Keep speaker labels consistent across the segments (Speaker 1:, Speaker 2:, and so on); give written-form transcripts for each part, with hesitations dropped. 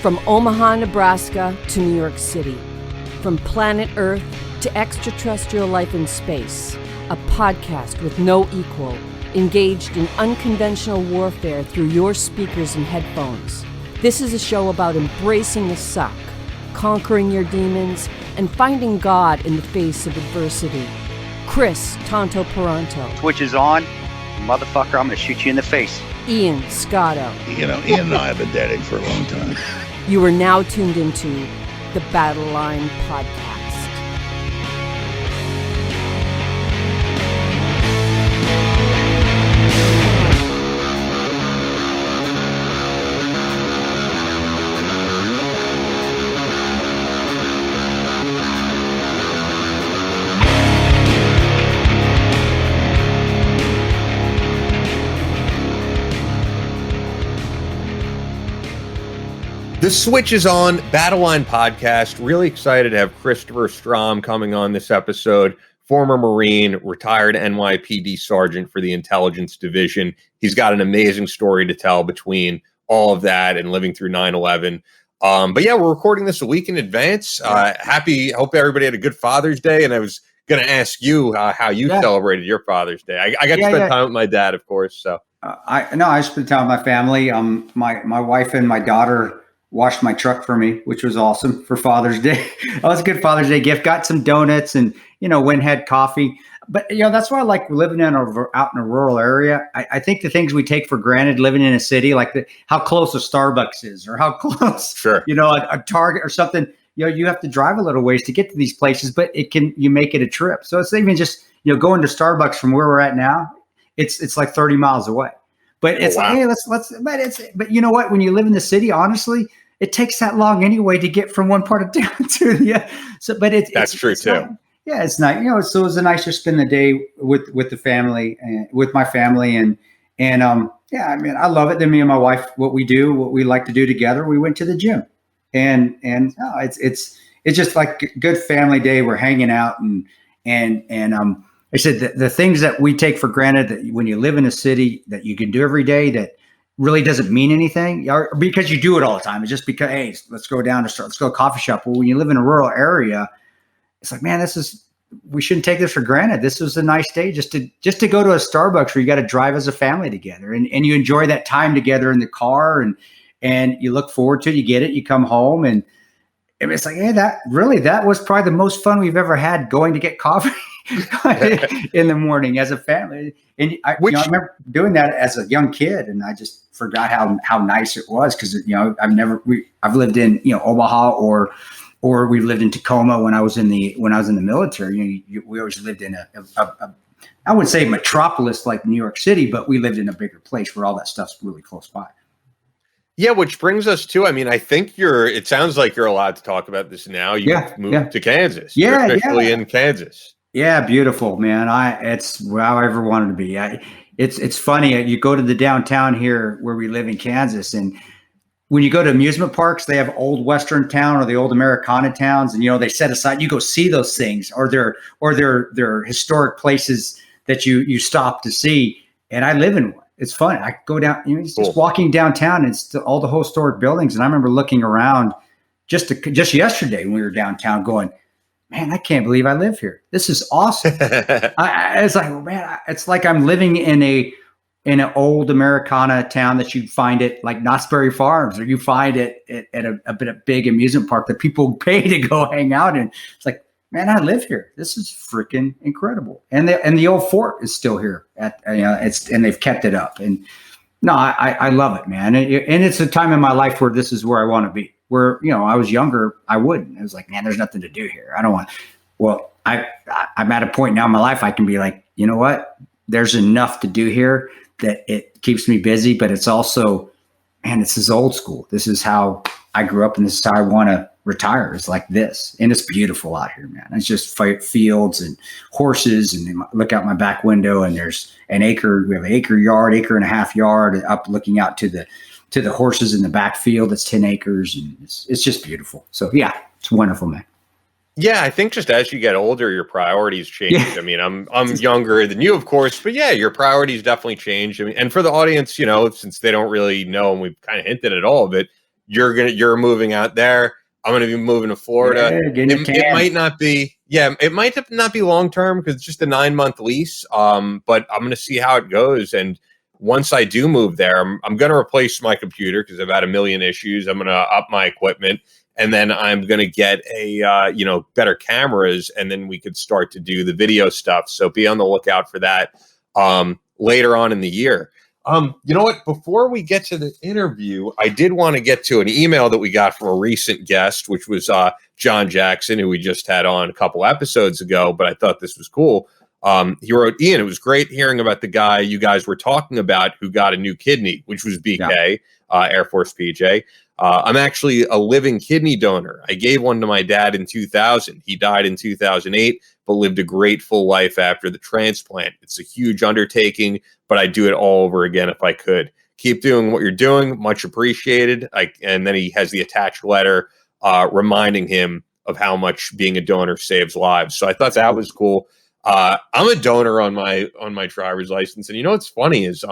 Speaker 1: From Omaha, Nebraska to New York City. From planet Earth to extraterrestrial life in space. A podcast with no equal, engaged in unconventional warfare through your speakers and headphones. This is a show about embracing the suck, conquering your demons, and finding God in the face of adversity. Chris Tonto Peranto.
Speaker 2: Twitch is on. Motherfucker, I'm going to shoot you in the face.
Speaker 1: Ian Scotto.
Speaker 3: You know, Ian and I have been dating for a long time.
Speaker 1: You are now tuned into the Battleline podcast.
Speaker 4: The Switch is on, Battleline podcast. Really excited to have Christopher Strom coming on this episode. Former Marine, retired NYPD sergeant for the intelligence division. He's got an amazing story to tell between all of that and living through 9/11. But yeah, we're recording this a week in advance. Hope everybody had a good Father's Day. And I was going to ask you how you celebrated your Father's Day. I got to spend time with my dad, of course. So
Speaker 5: I spent time with my family. My wife and my daughter washed my truck for me, which was awesome for Father's Day. That was a good Father's Day gift. Got some donuts and, went and had coffee. But, that's why I like living out in a rural area. I think the things we take for granted living in a city, like how close a Starbucks is or how close, a Target or something, you have to drive a little ways to get to these places, but you make it a trip. So it's even just, going to Starbucks from where we're at now, it's like 30 miles away. But it's like, hey, but you know what? When you live in the city, honestly, it takes that long anyway to get from one part of town to the other. So, but
Speaker 4: that's true too.
Speaker 5: It's nice. So it was nice to spend the day with the family and with my family, and I love it. Then me and my wife, what we like to do together, we went to the gym, and it's just like a good family day. We're hanging out and I said the things that we take for granted that when you live in a city that you can do every day that really doesn't mean anything because you do it all the time. It's just because, hey, let's go let's go to a coffee shop. Well, when you live in a rural area, it's like, man, we shouldn't take this for granted. This was a nice day just to go to a Starbucks where you got to drive as a family together and you enjoy that time together in the car and you look forward to it. You get it, you come home and it's like, hey, that was probably the most fun we've ever had going to get coffee in the morning as a family. And I remember doing that as a young kid, and I just forgot how nice it was because I've lived in Omaha or we lived in Tacoma when I was in the military. We always lived in a I wouldn't say metropolis like New York City, but we lived in a bigger place where all that stuff's really close by.
Speaker 4: Yeah, which brings us to, I think it sounds like you're allowed to talk about this now. You've moved to Kansas. You're officially in Kansas. Yeah,
Speaker 5: beautiful, man. It's where I ever wanted to be. It's funny. You go to the downtown here where we live in Kansas, and when you go to amusement parks, they have old Western town or the old Americana towns, and they set aside. You go see those things, or they're historic places that you stop to see. And I live in one. It's fun. I go down. Just walking downtown, and it's all the historic buildings. And I remember looking around just yesterday when we were downtown, going, man, I can't believe I live here. This is awesome. It's like, man, it's like I'm living in an old Americana town that you'd find it like Knott's Berry Farms, or you find it at a big amusement park that people pay to go hang out in. It's like, man, I live here. This is freaking incredible. And the old fort is still here and they've kept it up. And no, I love it, man. And it's a time in my life where this is where I want to be. Where, I was younger, I wouldn't. I was like, man, there's nothing to do here. I don't want. Well, I'm at a point now in my life I can be like, you know what? There's enough to do here that it keeps me busy, but it's also, man, this is old school. This is how I grew up, and this is how I want to retire. It's like this, and it's beautiful out here, man. It's just fields and horses, and look out my back window, and there's an acre. We have an acre and a half yard up, looking out to the horses in the backfield. It's 10 acres, and it's just beautiful. So yeah, it's wonderful, man.
Speaker 4: Yeah, I think just as you get older, your priorities change. Yeah. I mean, I'm younger than you, of course, but yeah, your priorities definitely change. I mean, and for the audience, you know, since they don't really know, and we've kind of hinted at all of it, you're moving out there. I'm going to be moving to Florida. It might not be, it might not be long term because it's just a 9-month lease. But I'm going to see how it goes. And once I do move there, I'm going to replace my computer because I've had a million issues. I'm going to up my equipment, and then I'm going to get better cameras, and then we could start to do the video stuff. So be on the lookout for that later on in the year. You know what? Before we get to the interview, I did want to get to an email that we got from a recent guest, which was John Jackson, who we just had on a couple episodes ago, but I thought this was cool. He wrote, Ian, it was great hearing about the guy you guys were talking about who got a new kidney, which was BK, Air Force PJ. I'm actually a living kidney donor. I gave one to my dad in 2000. He died in 2008, but lived a great full life after the transplant. It's a huge undertaking, but I'd do it all over again if I could. Keep doing what you're doing. Much appreciated. And then he has the attached letter reminding him of how much being a donor saves lives. So I thought that was cool. I'm a donor on my driver's license. And you know what's funny is,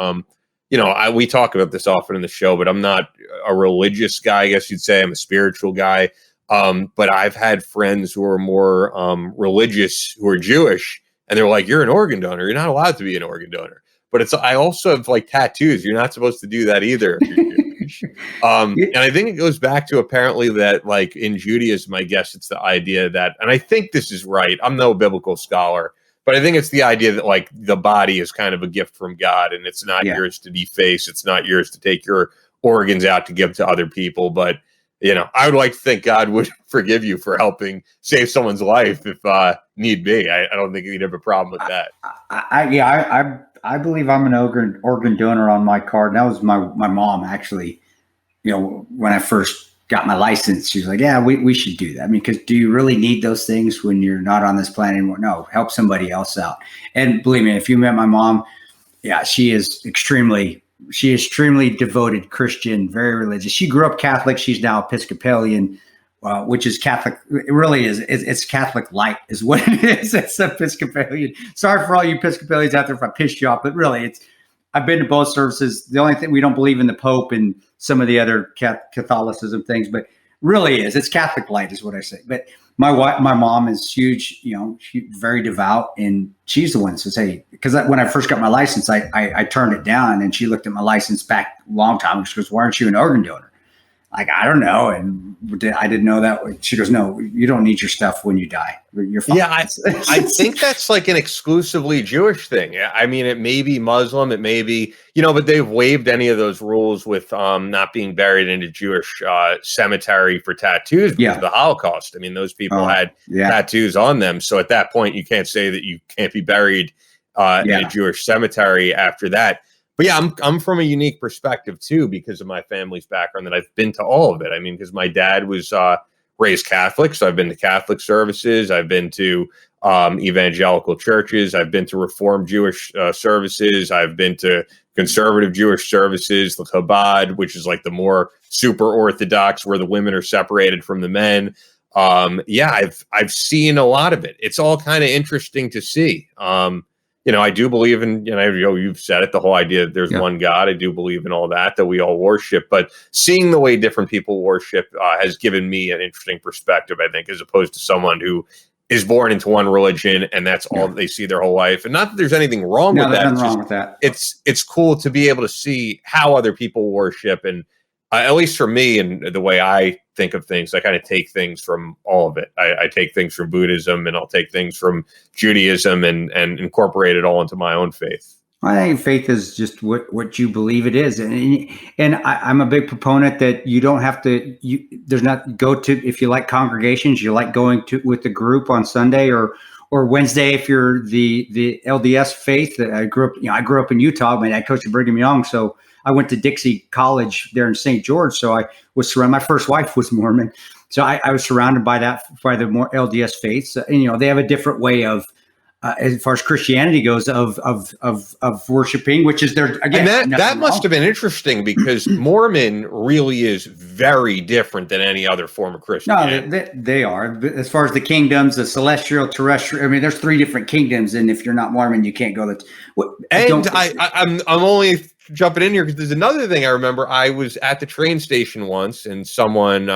Speaker 4: we talk about this often in the show, but I'm not a religious guy, I guess you'd say. I'm a spiritual guy. But I've had friends who are more religious, who are Jewish, and they're like, you're an organ donor. You're not allowed to be an organ donor. But I also have like tattoos. You're not supposed to do that either if you're Jewish. And I think it goes back to apparently that like in Judaism, I guess it's the idea that, and I think this is right, I'm no biblical scholar, but I think it's the idea that like the body is kind of a gift from God, and it's not yours to deface. It's not yours to take your organs out to give to other people. But, I would like to think God would forgive you for helping save someone's life if need be. I don't think he'd have a problem with that.
Speaker 5: I believe I'm an organ donor on my card. That was my mom, actually. When I first got my license, she was like, yeah, we should do that. I mean, because do you really need those things when you're not on this planet anymore? No, help somebody else out. And believe me, if you met my mom, she is extremely devoted Christian, very religious. She grew up Catholic. She's now Episcopalian, which is Catholic. It really is. It's Catholic light is what it is. It's Episcopalian. Sorry for all you Episcopalians out there if I pissed you off, but really I've been to both services. The only thing, we don't believe in the Pope and some of the other Catholicism things, but really it's Catholic light is what I say. But my mom is huge, she's very devout, and she's the one that says, hey, because when I first got my license, I turned it down, and she looked at my license back a long time ago. She goes, why aren't you an organ donor? Like, I don't know. And I didn't know that. She goes, no, you don't need your stuff when you die. You're fine.
Speaker 4: Yeah, I think that's like an exclusively Jewish thing. I mean, it may be Muslim, it may be, but they've waived any of those rules with not being buried in a Jewish cemetery for tattoos because of the Holocaust. I mean, those people had tattoos on them. So at that point, you can't say that you can't be buried in a Jewish cemetery after that. But yeah, I'm from a unique perspective too, because of my family's background, that I've been to all of it. I mean, because my dad was raised Catholic, so I've been to Catholic services. I've been to evangelical churches. I've been to Reformed Jewish services. I've been to conservative Jewish services, the Chabad, which is like the more super Orthodox, where the women are separated from the men. I've seen a lot of it. It's all kind of interesting to see. I do believe in, you've said it, the whole idea that there's one God. I do believe in all that we all worship. But seeing the way different people worship has given me an interesting perspective, I think, as opposed to someone who is born into one religion and that's all that they see their whole life. And not that there's anything wrong with that.
Speaker 5: There's nothing wrong with that.
Speaker 4: It's cool to be able to see how other people worship. And at least for me and the way I think of things, I kind of take things from all of it. I take things from Buddhism, and I'll take things from Judaism and incorporate it all into my own faith.
Speaker 5: I think faith is just what you believe it is. And I'm a big proponent that you don't have to, if you like congregations, you like going to with the group on Sunday or Wednesday, if you're the LDS faith. I grew up in Utah. My dad coached at Brigham Young, so I went to Dixie College there in St. George. So I was surrounded. My first wife was Mormon, so I was surrounded by the more LDS faiths. And they have a different way of, as far as Christianity goes, of worshiping, which is their again.
Speaker 4: And that must have been interesting because Mormon really is very different than any other form of Christianity.
Speaker 5: No, they are. As far as the kingdoms, the celestial, terrestrial. I mean, there's 3 different kingdoms, and if you're not Mormon, you can't go.
Speaker 4: I'm only jumping in here because there's another thing I remember. I was at the train station once, and someone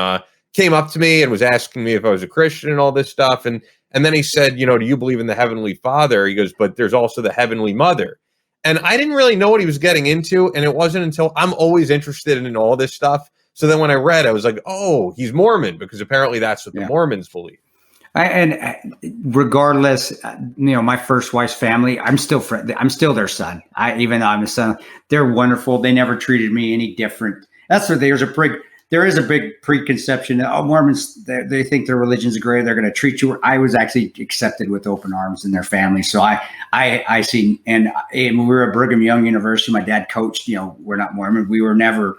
Speaker 4: came up to me and was asking me if I was a Christian and all this stuff. And then he said, do you believe in the Heavenly Father? He goes, but there's also the Heavenly Mother. And I didn't really know what he was getting into. And it wasn't until I'm always interested in all this stuff. So then when I read, I was like, oh, he's Mormon, because apparently that's what the Mormons believe.
Speaker 5: Regardless, my first wife's family, I'm still their son. Even though I'm a son, they're wonderful. They never treated me any different. That's what there is a big preconception. Mormons, they think their religion's great. They're going to treat you. I was actually accepted with open arms in their family. So I see, and when we were at Brigham Young University, my dad coached, we're not Mormon. We were never,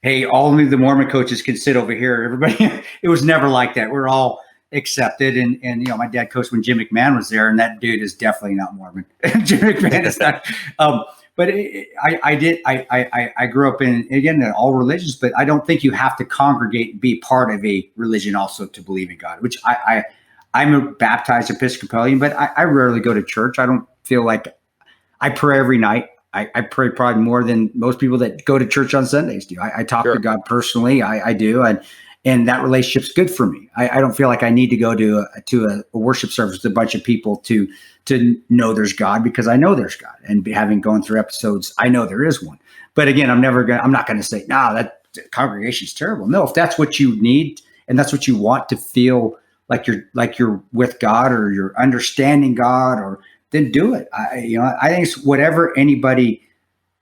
Speaker 5: hey, only the Mormon coaches can sit over here. Everybody, it was never like that. We're all accepted. And my dad coached when Jim McMahon was there, and that dude is definitely not Mormon. Jim McMahon is not. But I grew up in all religions, but I don't think you have to congregate and be part of a religion also to believe in God, which I'm a baptized Episcopalian, but I rarely go to church. I don't feel like I pray every night. I pray probably more than most people that go to church on Sundays do. I talk to God personally. I do. And that relationship's good for me. I don't feel like I need to go to a worship service with a bunch of people to know there's God, because I know there's God. And having gone through episodes, I know there is one. But again, I'm not going to say, that congregation's terrible. No, if that's what you need and that's what you want to feel like you're with God or you're understanding God, or then do it. I think it's whatever anybody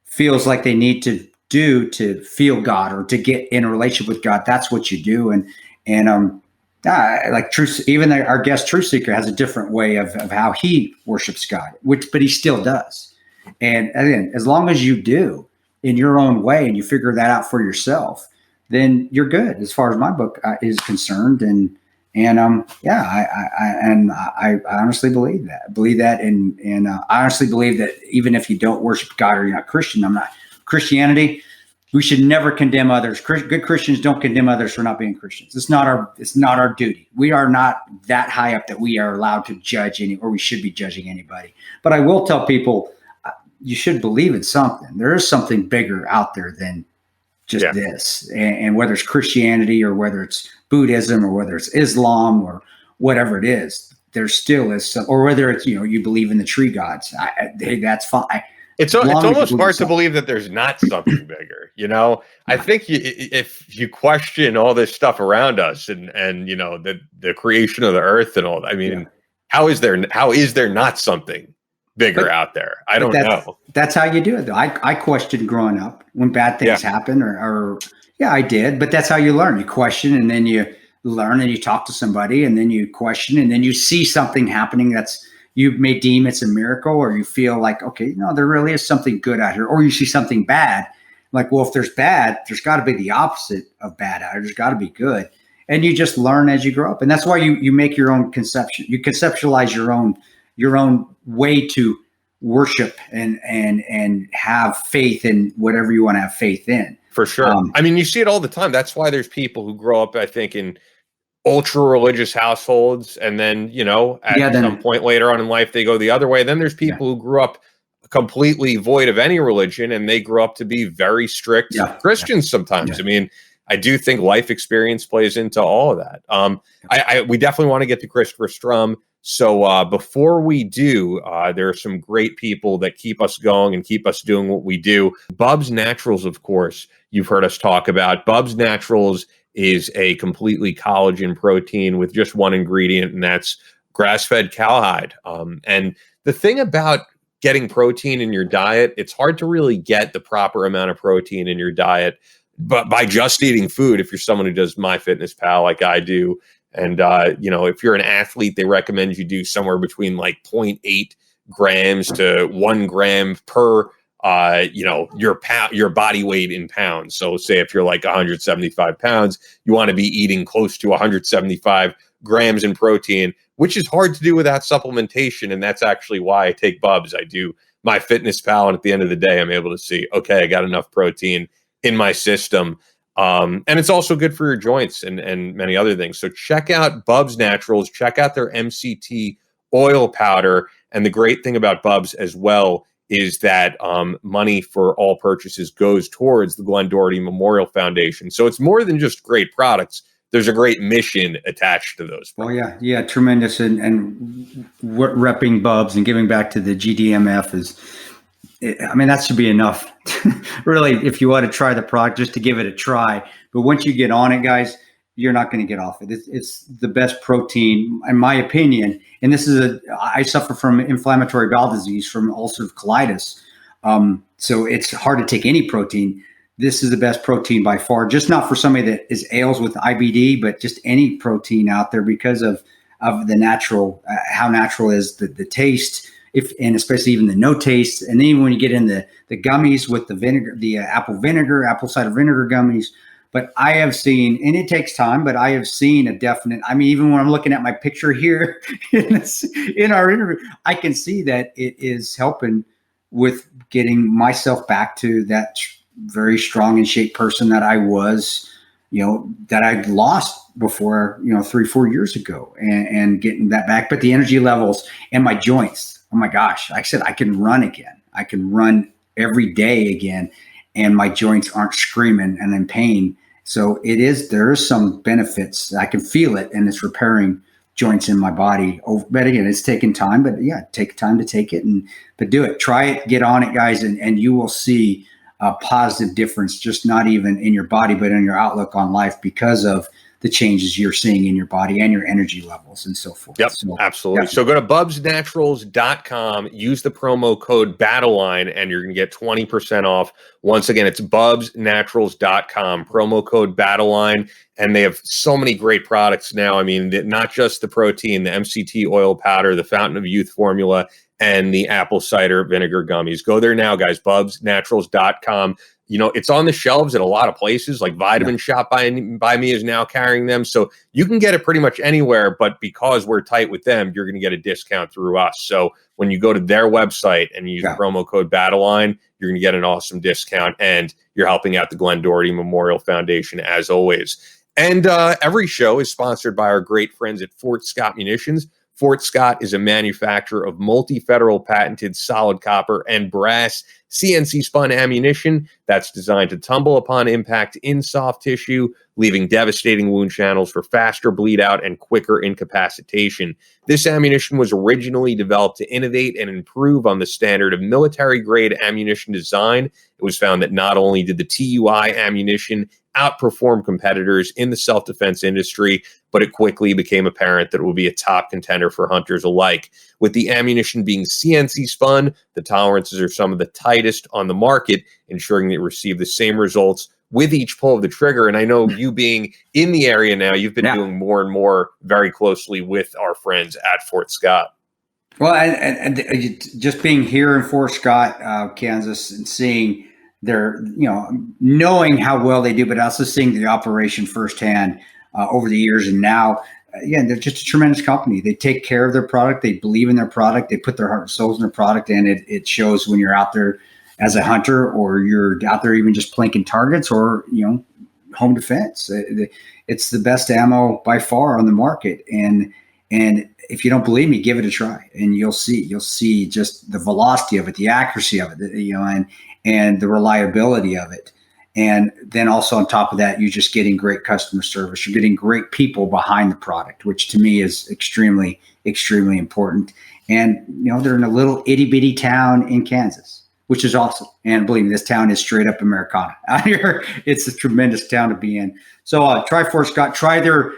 Speaker 5: feels like they need to do to feel God or to get in a relationship with God. That's what you do. And like Truth, even our guest Truth Seeker has a different way of how he worships God, but he still does. And again, as long as you do in your own way and you figure that out for yourself, then you're good as far as my book is concerned. And I honestly believe that. And I honestly believe that even if you don't worship God or you're not Christian, Christianity, we should never condemn others. Good Christians don't condemn others for not being Christians. It's not our duty. We are not that high up that we are allowed to judge or we should be judging anybody. But I will tell people, you should believe in something. There is something bigger out there than just this. And whether it's Christianity or whether it's Buddhism or whether it's Islam or whatever it is, there still is some, or whether it's, you believe in the tree gods. That's fine.
Speaker 4: It's almost hard to believe that there's not something bigger, I think if you question all this stuff around us and the creation of the earth and all that, I mean, how is there not something bigger out there? I don't know. That's
Speaker 5: how you do it, though. I questioned growing up when bad things happen, or I did, but that's how you learn. You question, and then you learn, and you talk to somebody, and then you question, and then you see something happening that's, you may deem it's a miracle, or you feel like, okay, no, there really is something good out here. Or you see something bad, like, well, if there's bad, there's got to be the opposite of bad out here. There's got to be good. And you just learn as you grow up. And that's why you make your own conception. You conceptualize your own way to worship and have faith in whatever you want to have faith in.
Speaker 4: For sure. I mean, you see it all the time. That's why there's people who grow up, I think, in ultra religious households, and then some point later on in life they go the other way. Then there's people who grew up completely void of any religion, and they grew up to be very strict Christians sometimes. I mean, I do think life experience plays into all of that. We definitely want to get to Christopher Strom. So before we do, there are some great people that keep us going and keep us doing what we do. Bubs Naturals, of course, you've heard us talk about. Bubs Naturals is a completely collagen protein with just one ingredient, and that's grass-fed cowhide. And the thing about getting protein in your diet, it's hard to really get the proper amount of protein in your diet, but by just eating food, if you're someone who does MyFitnessPal like I do, and if you're an athlete, they recommend you do somewhere between like 0.8 grams to 1 gram per your body weight in pounds. So say if you're like 175 pounds, you want to be eating close to 175 grams in protein, which is hard to do without supplementation. And that's actually why I take Bubs. I do MyFitnessPal, and at the end of the day, I'm able to see, okay, I got enough protein in my system. And it's also good for your joints and many other things. So check out Bubs Naturals, check out their MCT oil powder. And the great thing about Bubs as well is that money for all purchases goes towards the Glenn Doherty Memorial Foundation. So it's more than just great products. There's a great mission attached to those products.
Speaker 5: Yeah, tremendous. And repping Bubs and giving back to the GDMF is, I mean, that should be enough. Really, if you want to try the product, just to give it a try. But once you get on it, guys, you're not going to get off it. It's the best protein, in my opinion. And this is I suffer from inflammatory bowel disease, from ulcerative colitis. So it's hard to take any protein. This is the best protein by far, just not for somebody that is ails with IBD, but just any protein out there, because of the natural, how natural is the taste, and especially even the no taste. And then even when you get in the gummies with the vinegar, the apple cider vinegar gummies. But I have seen, and it takes time, but I have seen a definite, I mean, even when I'm looking at my picture here in our interview, I can see that it is helping with getting myself back to that very strong and shape person that I was, that I'd lost before, 3-4 years ago, and getting that back. But the energy levels and my joints, oh my gosh, I said I can run again. I can run every day again, and my joints aren't screaming and in pain. So there is some benefits. I can feel it, and it's repairing joints in my body. But again, it's taking time, but yeah, take time to take it, but do it. Try it, get on it, guys, and you will see a positive difference, just not even in your body, but in your outlook on life, because of the changes you're seeing in your body and your energy levels and so forth.
Speaker 4: Yep,
Speaker 5: so,
Speaker 4: absolutely. So go to bubsnaturals.com, use the promo code Battleline, and you're going to get 20% off. Once again, it's bubsnaturals.com, promo code Battleline. And they have so many great products now. I mean, not just the protein, the MCT oil powder, the Fountain of Youth formula, and the apple cider vinegar gummies. Go there now, guys, bubsnaturals.com. It's on the shelves at a lot of places, like Vitamin Shop by Me is now carrying them. So you can get it pretty much anywhere, but because we're tight with them, you're going to get a discount through us. So when you go to their website and use the promo code Battleline, you're going to get an awesome discount, and you're helping out the Glenn Doherty Memorial Foundation, as always. And every show is sponsored by our great friends at Fort Scott Munitions. Fort Scott is a manufacturer of multi-federal patented solid copper and brass CNC spun ammunition that's designed to tumble upon impact in soft tissue, leaving devastating wound channels for faster bleed out and quicker incapacitation. This ammunition was originally developed to innovate and improve on the standard of military-grade ammunition design. It was found that not only did the TUI ammunition outperform competitors in the self-defense industry, but it quickly became apparent that it will be a top contender for hunters alike. With the ammunition being CNC spun, the tolerances are some of the tightest on the market, ensuring they receive the same results with each pull of the trigger. And I know you being in the area now, you've been doing more and more very closely with our friends at Fort Scott.
Speaker 5: Well, and just being here in Fort Scott, Kansas, and seeing their, knowing how well they do, but also seeing the operation firsthand over the years. And now, again, they're just a tremendous company. They take care of their product. They believe in their product. They put their heart and souls in their product. And it shows when you're out there as a hunter, or you're out there even just planking targets, or, home defense. It's the best ammo by far on the market. And if you don't believe me, give it a try, and you'll see just the velocity of it, the accuracy of it, and the reliability of it. And then also on top of that, you're just getting great customer service. You're getting great people behind the product, which to me is extremely, extremely important. And, they're in a little itty bitty town in Kansas, which is awesome. And believe me, this town is straight up Americana out here. It's a tremendous town to be in. So try Fort Scott. Try their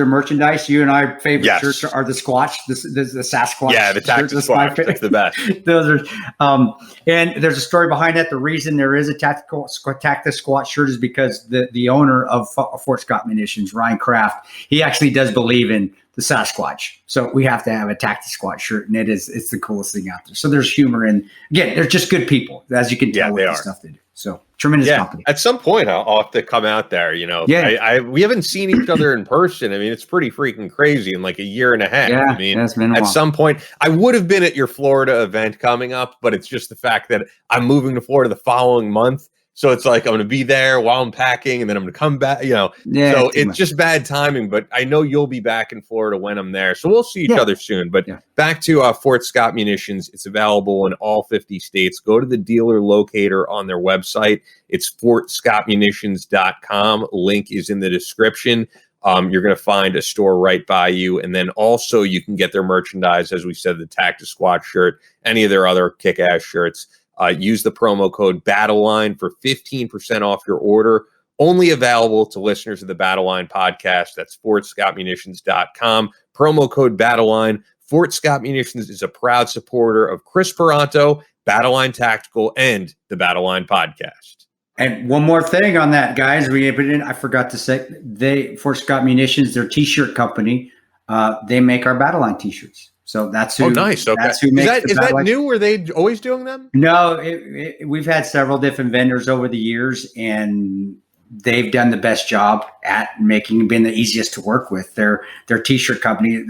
Speaker 5: merchandise. You and I favorite shirts are the Squatch, the Sasquatch.
Speaker 4: Yeah, the Tactical Squatch. That's the best.
Speaker 5: Those are, and there's a story behind that. The reason there is a Tactical Squatch shirt is because the owner of Fort Scott Munitions, Ryan Kraft, he actually does believe in the Sasquatch. So we have to have a Tactical Squatch shirt, and it's the coolest thing out there. So there's humor, and again, they're just good people, as you can tell with the stuff they do. So tremendous company.
Speaker 4: At some point, I'll have to come out there. We haven't seen each other in person. I mean, it's pretty freaking crazy in like a year and a half.
Speaker 5: Yeah,
Speaker 4: I mean,
Speaker 5: it's been a
Speaker 4: at
Speaker 5: while.
Speaker 4: some point, I would have been at your Florida event coming up, but it's just the fact that I'm moving to Florida the following month. So it's like I'm going to be there while I'm packing, and then I'm going to come back. So it's just bad timing. But I know you'll be back in Florida when I'm there, so we'll see each other soon. But back to Fort Scott Munitions, it's available in all 50 states. Go to the dealer locator on their website. It's fortscottmunitions.com. Link is in the description. You're going to find a store right by you. And then also you can get their merchandise, as we said, the Tactic Squad shirt, any of their other kick-ass shirts. Use the promo code Battleline for 15% off your order. Only available to listeners of the Battleline podcast. That's fortscottmunitions.com. Promo code Battleline. Fort Scott Munitions is a proud supporter of Chris Peranto, Battleline Tactical, and the Battleline podcast.
Speaker 5: And one more thing on that, guys. I forgot to say, Fort Scott Munitions, their T-shirt company, they make our Battleline T-shirts. So that's who. Oh,
Speaker 4: nice. Okay.
Speaker 5: That's who makes
Speaker 4: is that new? Were they always doing them?
Speaker 5: No, we've had several different vendors over the years, and they've done the best job at being the easiest to work with. Their T-shirt company,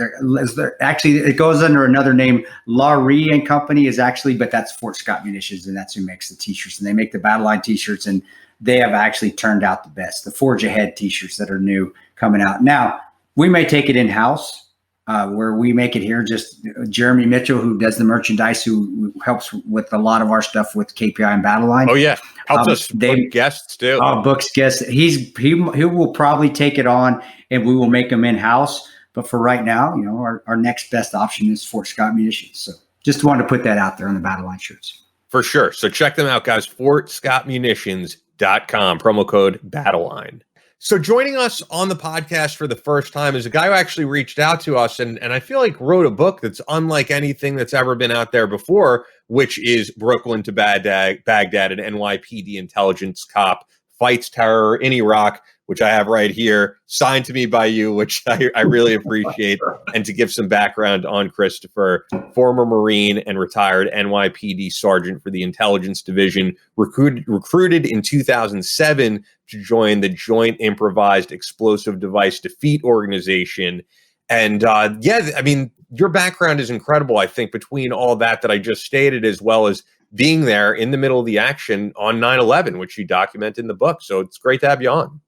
Speaker 5: actually, it goes under another name. Laurie and Company is actually, but that's Fort Scott Munitions, and that's who makes the T-shirts. And they make the Battleline T-shirts, and they have actually turned out the best. The Forge Ahead T-shirts that are new coming out now. We may take it in-house. Where we make it here, just Jeremy Mitchell, who does the merchandise, who helps with a lot of our stuff with KPI and Battleline.
Speaker 4: Oh yeah, helps us book guests too.
Speaker 5: Books guests. He will probably take it on, and we will make them in house. But for right now, our next best option is Fort Scott Munitions. So just wanted to put that out there on the Battleline shirts
Speaker 4: for sure. So check them out, guys. FortScottMunitions.com. Promo code Battleline. So joining us on the podcast for the first time is a guy who actually reached out to us and I feel like wrote a book that's unlike anything that's ever been out there before, which is Brooklyn to Baghdad, an NYPD intelligence cop fights terror in Iraq, which I have right here, signed to me by you, which I really appreciate. And to give some background on Christopher, former Marine and retired NYPD sergeant for the intelligence division, recruited in 2007 to join the Joint Improvised Explosive Device Defeat Organization. And your background is incredible, I think, between all that I just stated, as well as being there in the middle of the action on 9/11, which you document in the book. So it's great to have you on.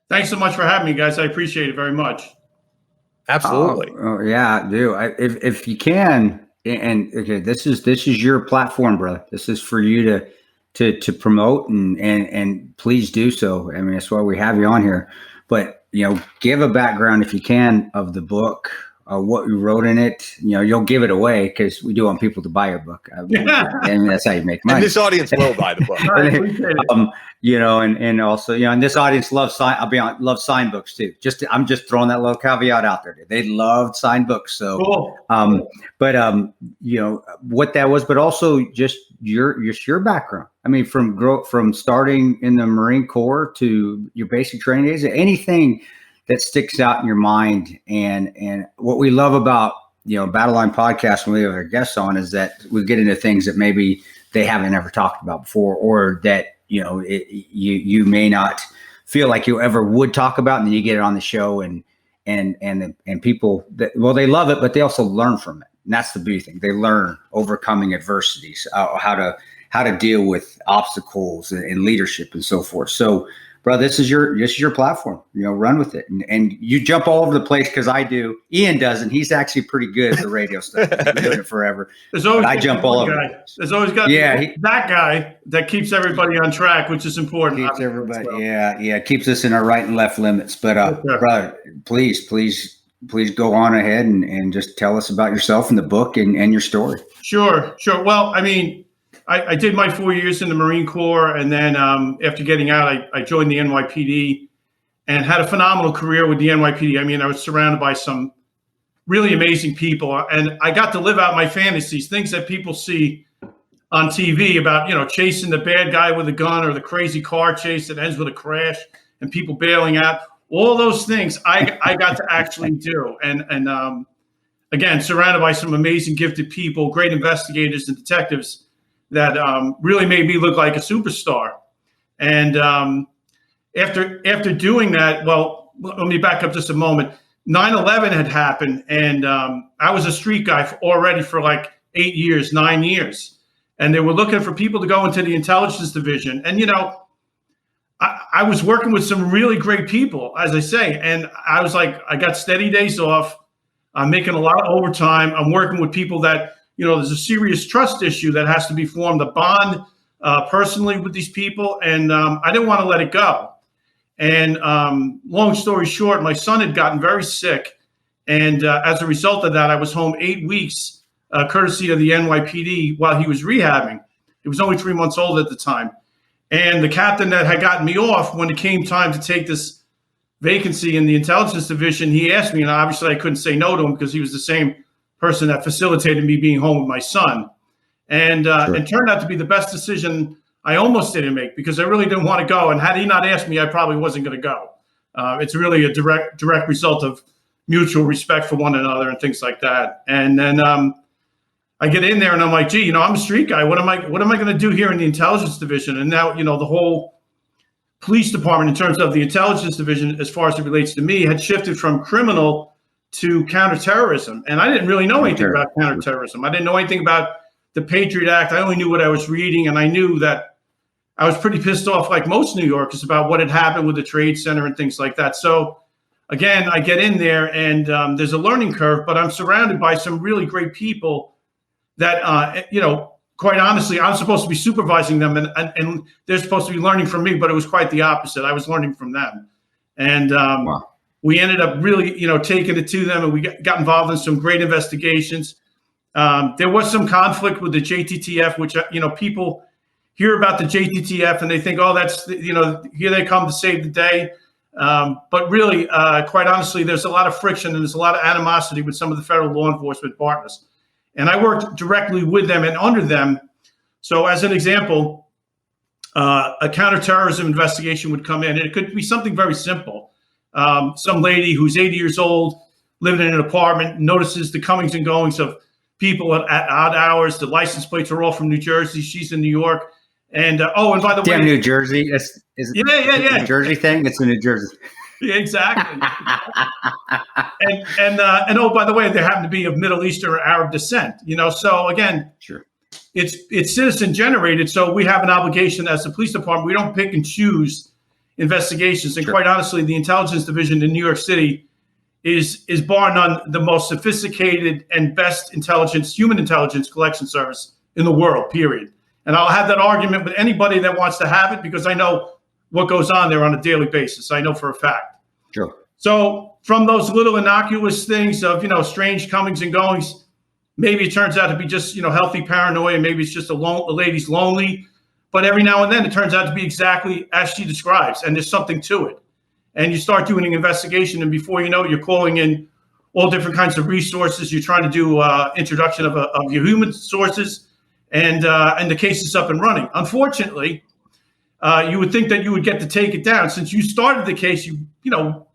Speaker 6: Thanks so much for having me, guys. I appreciate it very much.
Speaker 4: Absolutely.
Speaker 5: Yeah, I do. If you can, and okay, this is your platform, brother. This is for you to promote and please do so. I mean, that's why we have you on here. But give a background if you can of the book. What you wrote in it, you'll give it away because we do want people to buy your book. I mean, that's how you make money.
Speaker 4: And this audience will buy the book.
Speaker 5: And also, and this audience loves signed books too. I'm just throwing that little caveat out there. They loved signed books. So,
Speaker 6: cool.
Speaker 5: What that was, but also just your background. I mean, from starting in the Marine Corps to your basic training days, anything that sticks out in your mind. And what we love about, Battleline podcast when we have our guests on is that we get into things that maybe they haven't ever talked about before, or that, you may not feel like you ever would talk about. And then you get it on the show and people they love it, but they also learn from it. And that's the big thing. They learn overcoming adversities, how to deal with obstacles and leadership and so forth. So, bro, this is your platform. Run with it, and you jump all over the place because I do. Ian doesn't. He's actually pretty good at the radio stuff. He's been doing it forever.
Speaker 6: I
Speaker 5: jump all over.
Speaker 6: There's always got that guy that keeps everybody on track, which is important.
Speaker 5: Keeps everybody. Well. Keeps us in our right and left limits. But brother, please go on ahead and just tell us about yourself and the book and your story.
Speaker 6: Sure. Well, I mean, I did my 4 years in the Marine Corps, and then after getting out, I joined the NYPD and had a phenomenal career with the NYPD. I mean, I was surrounded by some really amazing people, and I got to live out my fantasies, things that people see on TV about, chasing the bad guy with a gun or the crazy car chase that ends with a crash and people bailing out. All those things I got to actually do. And again, surrounded by some amazing, gifted people, great investigators and detectives that really made me look like a superstar. And after doing that, well, let me back up just a moment. 9/11 had happened, and I was a street guy already for like 9 years. And they were looking for people to go into the intelligence division. And, I was working with some really great people, as I say, and I was like, I got steady days off. I'm making a lot of overtime. I'm working with people that, there's a serious trust issue that has to be formed, a bond personally with these people. And I didn't want to let it go. And long story short, my son had gotten very sick. And as a result of that, I was home 8 weeks, courtesy of the NYPD while he was rehabbing. He was only 3 months old at the time. And the captain that had gotten me off, when it came time to take this vacancy in the intelligence division, he asked me, and obviously I couldn't say no to him because he was the same person that facilitated me being home with my son. And it turned out to be the best decision I almost didn't make because I really didn't want to go. And had he not asked me, I probably wasn't going to go. It's really a direct result of mutual respect for one another and things like that. And then I get in there and I'm like, gee, I'm a street guy. What am I going to do here in the intelligence division? And now, the whole police department in terms of the intelligence division, as far as it relates to me, had shifted from criminal to counterterrorism. And I didn't really know anything about counterterrorism. I didn't know anything about the Patriot Act. I only knew what I was reading. And I knew that I was pretty pissed off, like most New Yorkers, about what had happened with the Trade Center and things like that. So again, I get in there and there's a learning curve, but I'm surrounded by some really great people that, quite honestly, I'm supposed to be supervising them and they're supposed to be learning from me, but it was quite the opposite. I was learning from them. And we ended up really, taking it to them and we got involved in some great investigations. There was some conflict with the JTTF, which, people hear about the JTTF and they think, oh, that's, here they come to save the day. But really, quite honestly, there's a lot of friction and there's a lot of animosity with some of the federal law enforcement partners. And I worked directly with them and under them. So as an example, a counterterrorism investigation would come in. And it could be something very simple. Some lady who's 80 years old, living in an apartment, notices the comings and goings of people at odd hours. The license plates are all from New Jersey. She's in New York. And, and by the way.
Speaker 5: New Jersey. Is
Speaker 6: yeah.
Speaker 5: New Jersey thing? It's in New Jersey.
Speaker 6: Yeah, exactly. and oh, by the way, they happen to be of Middle Eastern or Arab descent, so again,
Speaker 5: sure,
Speaker 6: it's citizen generated. So we have an obligation as the police department. We don't pick and choose investigations. And quite honestly, the intelligence division in New York City is bar none the most sophisticated and best human intelligence collection service in the world, period. And I'll have that argument with anybody that wants to have it because I know what goes on there on a daily basis. I know for a fact.
Speaker 5: Sure.
Speaker 6: So from those little innocuous things of, strange comings and goings, maybe it turns out to be just, healthy paranoia. Maybe it's just a lady's lonely. But every now and then it turns out to be exactly as she describes. And there's something to it. And you start doing an investigation. And before you know it, you're calling in all different kinds of resources. You're trying to do introduction of your human sources. And the case is up and running. Unfortunately, you would think that you would get to take it down. Since you started the case, you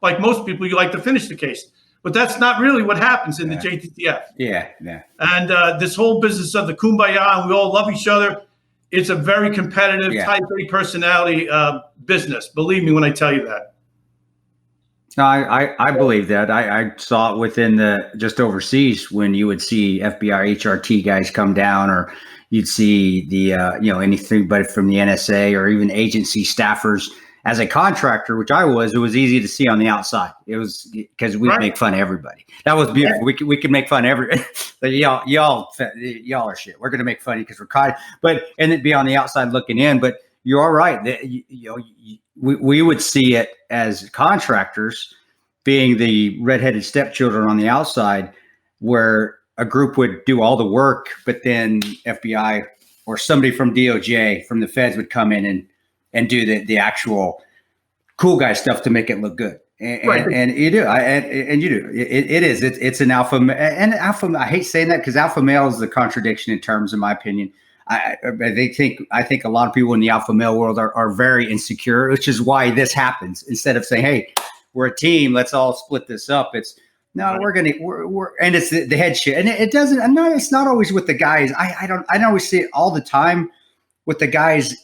Speaker 6: like most people, you like to finish the case. But that's not really what happens in the JTTF.
Speaker 5: Yeah.
Speaker 6: And this whole business of the kumbaya, and we all love each other, it's a very competitive, type A personality business. Believe me when I tell you that.
Speaker 5: No, I believe that. I saw it within just overseas when you would see FBI HRT guys come down, or you'd see the anything but from the NSA or even agency staffers. As a contractor, which I was, it was easy to see on the outside. It was because we make fun of everybody. That was beautiful. Yeah. We could make fun of everybody. y'all are shit. We're gonna make fun of you because we're caught. And it'd be on the outside looking in. But you're all right. We would see it as contractors being the redheaded stepchildren on the outside, where a group would do all the work, but then FBI or somebody from DOJ, from the feds, would come in and do the actual cool guy stuff to make it look good. And you do. You do. It's an alpha. And alpha, I hate saying that because alpha male is the contradiction in terms, in my opinion. I think a lot of people in the alpha male world are very insecure, which is why this happens. Instead of saying, hey, we're a team, let's all split this up. It's no, we're and it's the head shit. And it doesn't, it's not always with the guys. I don't always see it all the time with the guys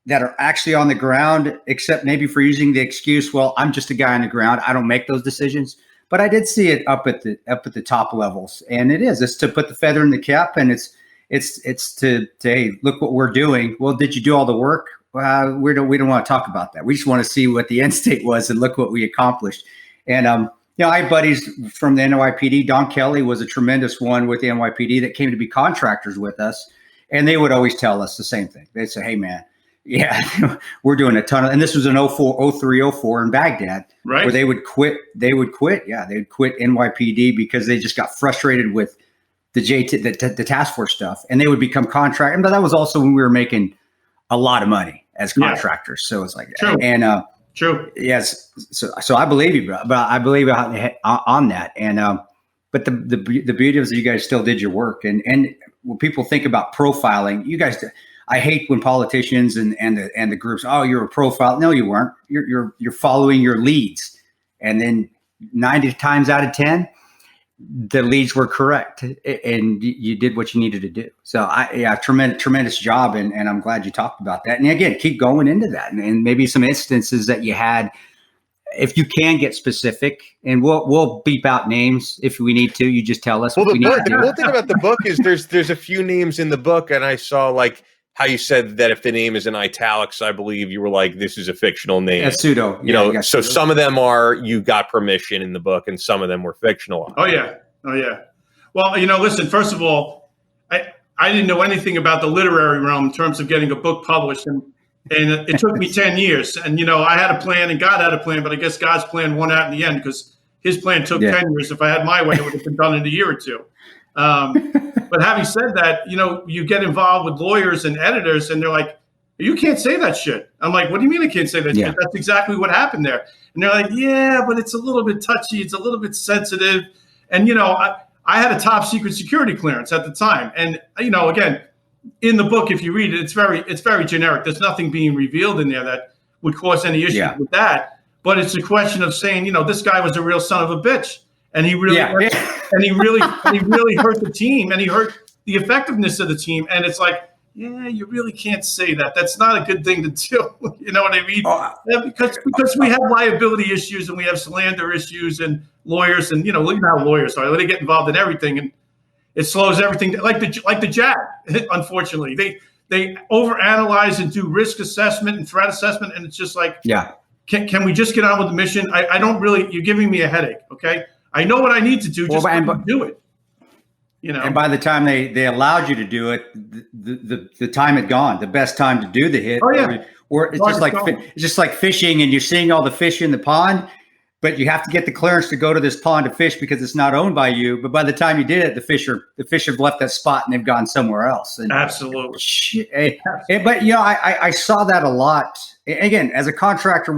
Speaker 5: that are actually on the ground, except maybe for using the excuse, well, I'm just a guy on the ground. I don't make those decisions. But I did see it up at the top levels. And it's to put the feather in the cap, and it's to hey, look what we're doing. Well, did you do all the work? well, we don't want to talk about that. We just want to see what the end state was and look what we accomplished. And I have buddies from the NYPD. Don Kelly was a tremendous one with the NYPD that came to be contractors with us, and they would always tell us the same thing. They'd say, "Hey, man, yeah, we're doing a ton of," and this was in 03, 04 in Baghdad,
Speaker 6: right?
Speaker 5: Where they would quit. Yeah, they would quit NYPD because they just got frustrated with the task force stuff, and they would become contractors. But that was also when we were making a lot of money as contractors. Yeah. So it's like,
Speaker 6: true.
Speaker 5: And
Speaker 6: true.
Speaker 5: Yes. So I believe you, bro. But I believe on that. And but the beauty is you guys still did your work. And when people think about profiling, you guys. I hate when politicians and the groups. Oh, you're a profile. No, you weren't. You're following your leads, and then 90 times out of 10. The leads were correct, and you did what you needed to do. So tremendous job, and I'm glad you talked about that. And again, keep going into that, and maybe some instances that you had, if you can get specific, and we'll beep out names if we need to. You just tell us.
Speaker 4: Well, the cool thing about the book is there's a few names in the book, and I saw like how you said that if the name is in italics, I believe you were like, this is a fictional name.
Speaker 5: A pseudo.
Speaker 4: So some of them are, you got permission in the book, and some of them were fictional.
Speaker 6: Oh, yeah. Well, listen, first of all, I didn't know anything about the literary realm in terms of getting a book published. And it took me 10 years. And, I had a plan and God had a plan, but I guess God's plan won out in the end because his plan took 10 years. If I had my way, it would have been done in a year or two. But having said that, you get involved with lawyers and editors and they're like, you can't say that shit. I'm like, what do you mean I can't say that shit? That's exactly what happened there. And they're like, yeah, but it's a little bit touchy. It's a little bit sensitive. And, I had a top secret security clearance at the time. And, again, in the book, if you read it, it's very generic. There's nothing being revealed in there that would cause any issues with that. But it's a question of saying, this guy was a real son of a bitch. And he really, and he really hurt the team, and he hurt the effectiveness of the team. And it's like, yeah, you really can't say that. That's not a good thing to do. You know what I mean? Because we have liability issues and we have slander issues and lawyers, and look at how lawyers are. They get involved in everything, and it slows everything. Like the JAG, unfortunately, they overanalyze and do risk assessment and threat assessment, and it's just like, can we just get on with the mission? I don't really. You're giving me a headache. Okay. I know what I need to do. Just do it.
Speaker 5: And by the time they allowed you to do it, the time had gone. The best time to do the hit.
Speaker 6: Oh yeah.
Speaker 5: Or it's just like fishing, and you're seeing all the fish in the pond, but you have to get the clearance to go to this pond to fish because it's not owned by you. But by the time you did it, the fish have left that spot and they've gone somewhere else. And
Speaker 6: absolutely.
Speaker 5: But I saw that a lot. Again, as a contractor,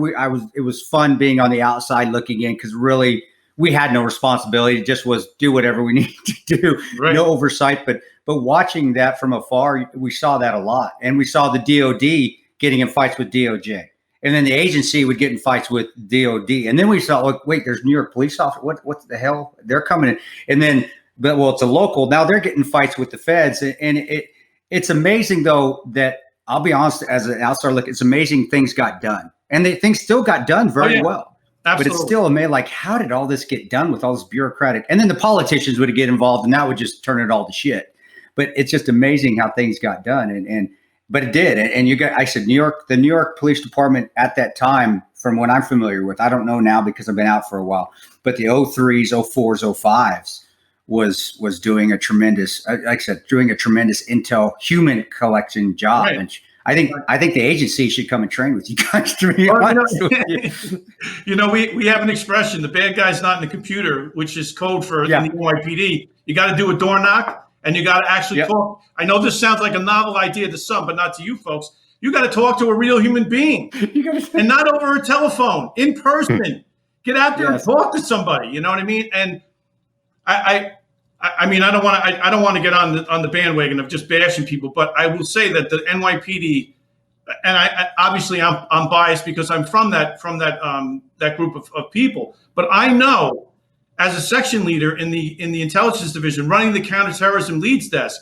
Speaker 5: it was fun being on the outside looking in because really. We had no responsibility. It just was do whatever we needed to do. Right. No oversight. But watching that from afar, we saw that a lot. And we saw the DOD getting in fights with DOJ. And then the agency would get in fights with DOD. And then we saw, wait, there's New York police officers. What the hell? They're coming in. And then, it's a local. Now they're getting fights with the feds. And it's amazing, though, that I'll be honest, as an outsider look, it's amazing things got done. And things still got done very well. Absolutely. But it's still amazing. Like, how did all this get done with all this bureaucratic? And then the politicians would get involved, and that would just turn it all to shit. But it's just amazing how things got done, but it did. And the New York Police Department at that time, from what I'm familiar with, I don't know now because I've been out for a while. But the 03s, 04s, 05s was doing a tremendous, like I said, doing a tremendous intel human collection job. Right. And I think the agency should come and train with you guys, to be honest with you.
Speaker 6: We have an expression, the bad guy's not in the computer, which is code for the NYPD. You got to do a door knock, and you got to actually talk. I know this sounds like a novel idea to some, but not to you folks. You got to talk to a real human being, and not over a telephone, in person. Get out there and talk to somebody. You know what I mean? And I don't want to get on the bandwagon of just bashing people, but I will say that the NYPD, and I obviously I'm biased because I'm from that group of people, but I know as a section leader in the intelligence division running the counterterrorism leads desk,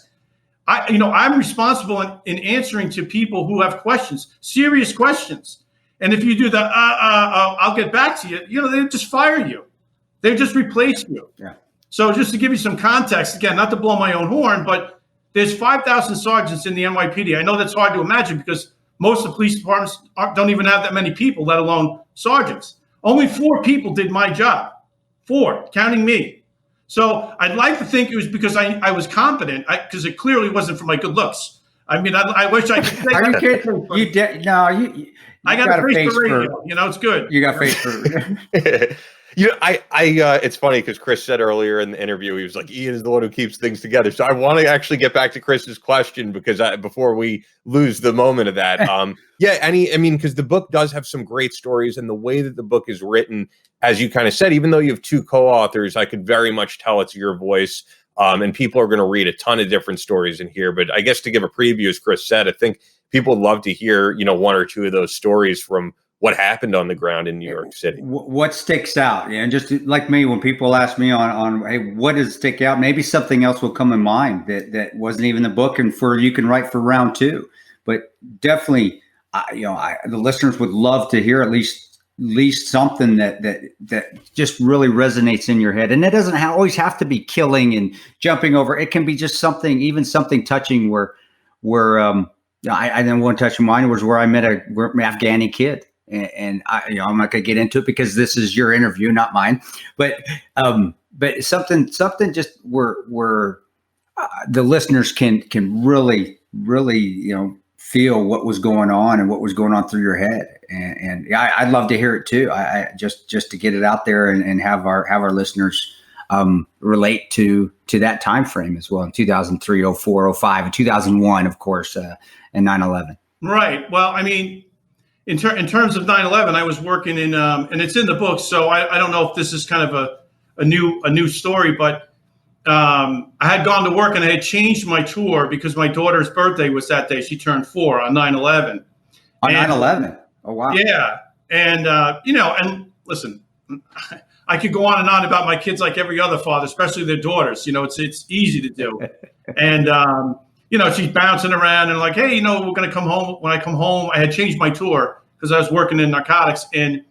Speaker 6: I'm responsible in answering to people who have questions, serious questions, and if you do that, I'll get back to you. They just fire you, they just replace you. Yeah. So just to give you some context, again, not to blow my own horn, but there's 5,000 sergeants in the NYPD. I know that's hard to imagine because most of the police departments don't even have that many people, let alone sergeants. Only 4 people did my job. 4, counting me. So I'd like to think it was because I was competent, because it clearly wasn't for my good looks. I mean, I wish I could say.
Speaker 5: Are you kidding?
Speaker 6: I got a face for radio. It's good.
Speaker 5: You got face for.
Speaker 4: It's funny because Chris said earlier in the interview, he was like, Ian is the one who keeps things together. So I want to actually get back to Chris's question because before we lose the moment of that. Because the book does have some great stories, and the way that the book is written, as you kind of said, even though you have 2 co-authors, I could very much tell it's your voice. And people are going to read a ton of different stories in here. But I guess to give a preview, as Chris said, I think people would love to hear, 1 or 2 of those stories from what happened on the ground in New York City.
Speaker 5: What sticks out? And just like me, when people ask me on hey, what does stick out? Maybe something else will come in mind that wasn't even the book, and you can write for round 2. But definitely, the listeners would love to hear at least something that just really resonates in your head. And it doesn't always have to be killing and jumping over. It can be just something touching where I then one touch of mine was where I met an Afghani kid. And I'm not going to get into it because this is your interview, not mine. But something just where the listeners can really feel what was going on and what was going on through your head. And I'd love to hear it too. I just to get it out there and have our listeners relate to that time frame as well in 2003, 04, 05, and 2001, of course, and 9/11. Right.
Speaker 6: Well, I mean, in terms of 9/11, I was working in, and it's in the book, so I don't know if this is kind of a new story, but I had gone to work and I had changed my tour because my daughter's birthday was that day. She turned 4 on 9/11.
Speaker 5: On 9/11. Oh wow.
Speaker 6: Yeah, and and listen, I could go on and on about my kids like every other father, especially their daughters. It's easy to do, and she's bouncing around and like, hey, we're going to come home. When I come home, I had changed my tour because I was working in narcotics. And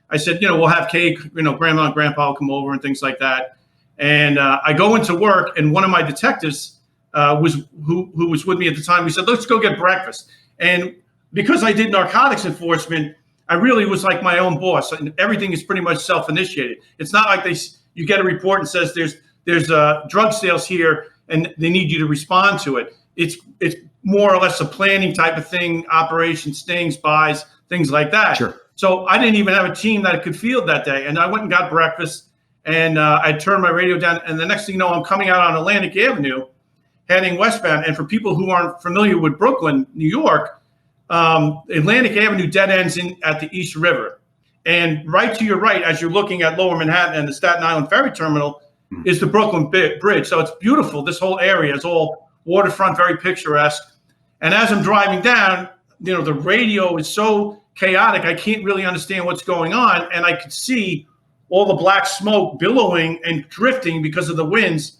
Speaker 6: I said, we'll have cake, grandma and grandpa will come over and things like that. And I go into work, and one of my detectives who was with me at the time, we said, let's go get breakfast. And because I did narcotics enforcement, I really was like my own boss. And everything is pretty much self-initiated. It's not like you get a report and says there's drug sales here and they need you to respond to it. It's more or less a planning type of thing, operation stings, buys, things like that.
Speaker 5: Sure.
Speaker 6: So I didn't even have a team that could field that day. And I went and got breakfast, and I turned my radio down. And the next thing you know, I'm coming out on Atlantic Avenue, heading westbound. And for people who aren't familiar with Brooklyn, New York, Atlantic Avenue dead ends at the East River. And right to your right, as you're looking at Lower Manhattan and the Staten Island Ferry Terminal, is the Brooklyn Bridge. So it's beautiful. This whole area is all waterfront, very picturesque. And as I'm driving down, the radio is so chaotic, I can't really understand what's going on. And I could see all the black smoke billowing and drifting because of the winds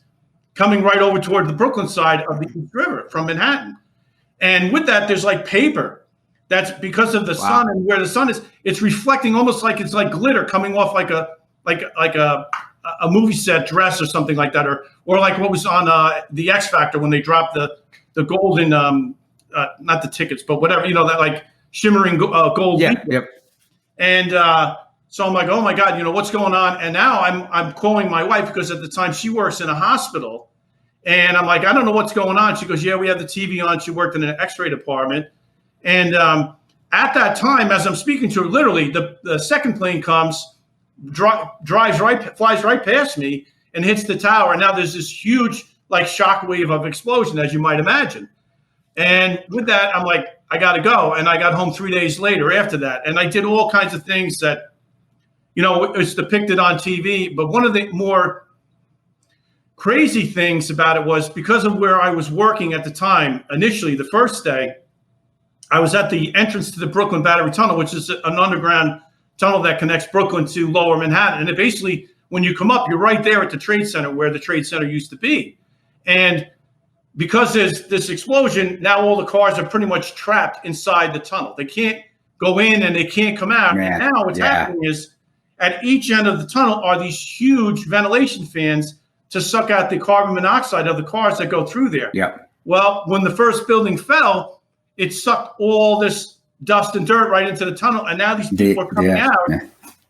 Speaker 6: coming right over toward the Brooklyn side of the East River from Manhattan. And with that, there's like paper. That's because of the sun and where the sun is. It's reflecting almost like it's like glitter coming off like a movie set dress or something like that, or like what was on the X Factor when they dropped the golden, not the tickets, but whatever, that like shimmering gold.
Speaker 5: Yeah. Yep.
Speaker 6: And so I'm like, oh my God, what's going on? And now I'm calling my wife because at the time she works in a hospital, and I'm like, I don't know what's going on. She goes, yeah, we have the TV on. She worked in an X-ray department, and at that time, as I'm speaking to her, literally the second plane comes. Flies right past me and hits the tower. And now there's this huge like shockwave of explosion, as you might imagine. And with that, I'm like, I got to go. And I got home 3 days later after that. And I did all kinds of things that, it's depicted on TV. But one of the more crazy things about it was because of where I was working at the time, initially, the first day, I was at the entrance to the Brooklyn Battery Tunnel, which is an underground tunnel that connects Brooklyn to Lower Manhattan. And it basically, when you come up, you're right there at the Trade Center where the Trade Center used to be. And because there's this explosion, now all the cars are pretty much trapped inside the tunnel. They can't go in and they can't come out.
Speaker 5: Man,
Speaker 6: and now what's happening is at each end of the tunnel are these huge ventilation fans to suck out the carbon monoxide of the cars that go through there.
Speaker 5: Yeah.
Speaker 6: Well, when the first building fell, it sucked all this dust and dirt right into the tunnel. And now these people are coming out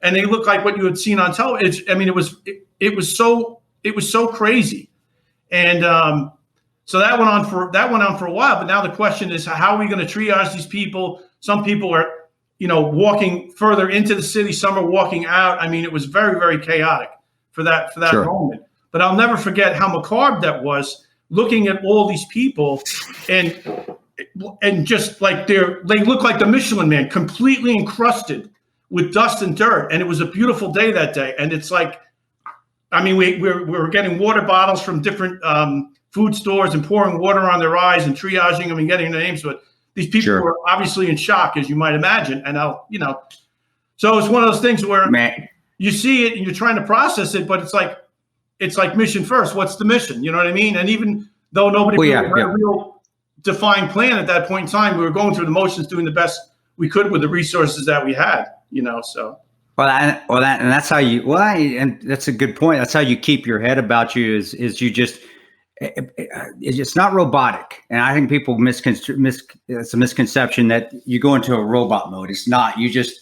Speaker 6: and they look like what you had seen on television. I mean, it was so crazy. And so that went on for a while. But now the question is, how are we going to triage these people? Some people are, walking further into the city. Some are walking out. I mean, it was very, very chaotic for that moment. But I'll never forget how macabre that was, looking at all these people and just like they look like the Michelin Man, completely encrusted with dust and dirt. And it was a beautiful day that day. And it's like, I mean, we were getting water bottles from different food stores and pouring water on their eyes and triaging them and getting their names. But these people were obviously in shock, as you might imagine. And so it's one of those things where you see it and you're trying to process it, but it's like mission first. What's the mission? You know what I mean? And even though nobody had a real defined plan at that point in time, we were going through the motions, doing the best we could with the resources that we had, so.
Speaker 5: And that's how you, and that's a good point. That's how you keep your head about you is you just, it's not robotic. And I think people it's a misconception that you go into a robot mode. It's not. You just,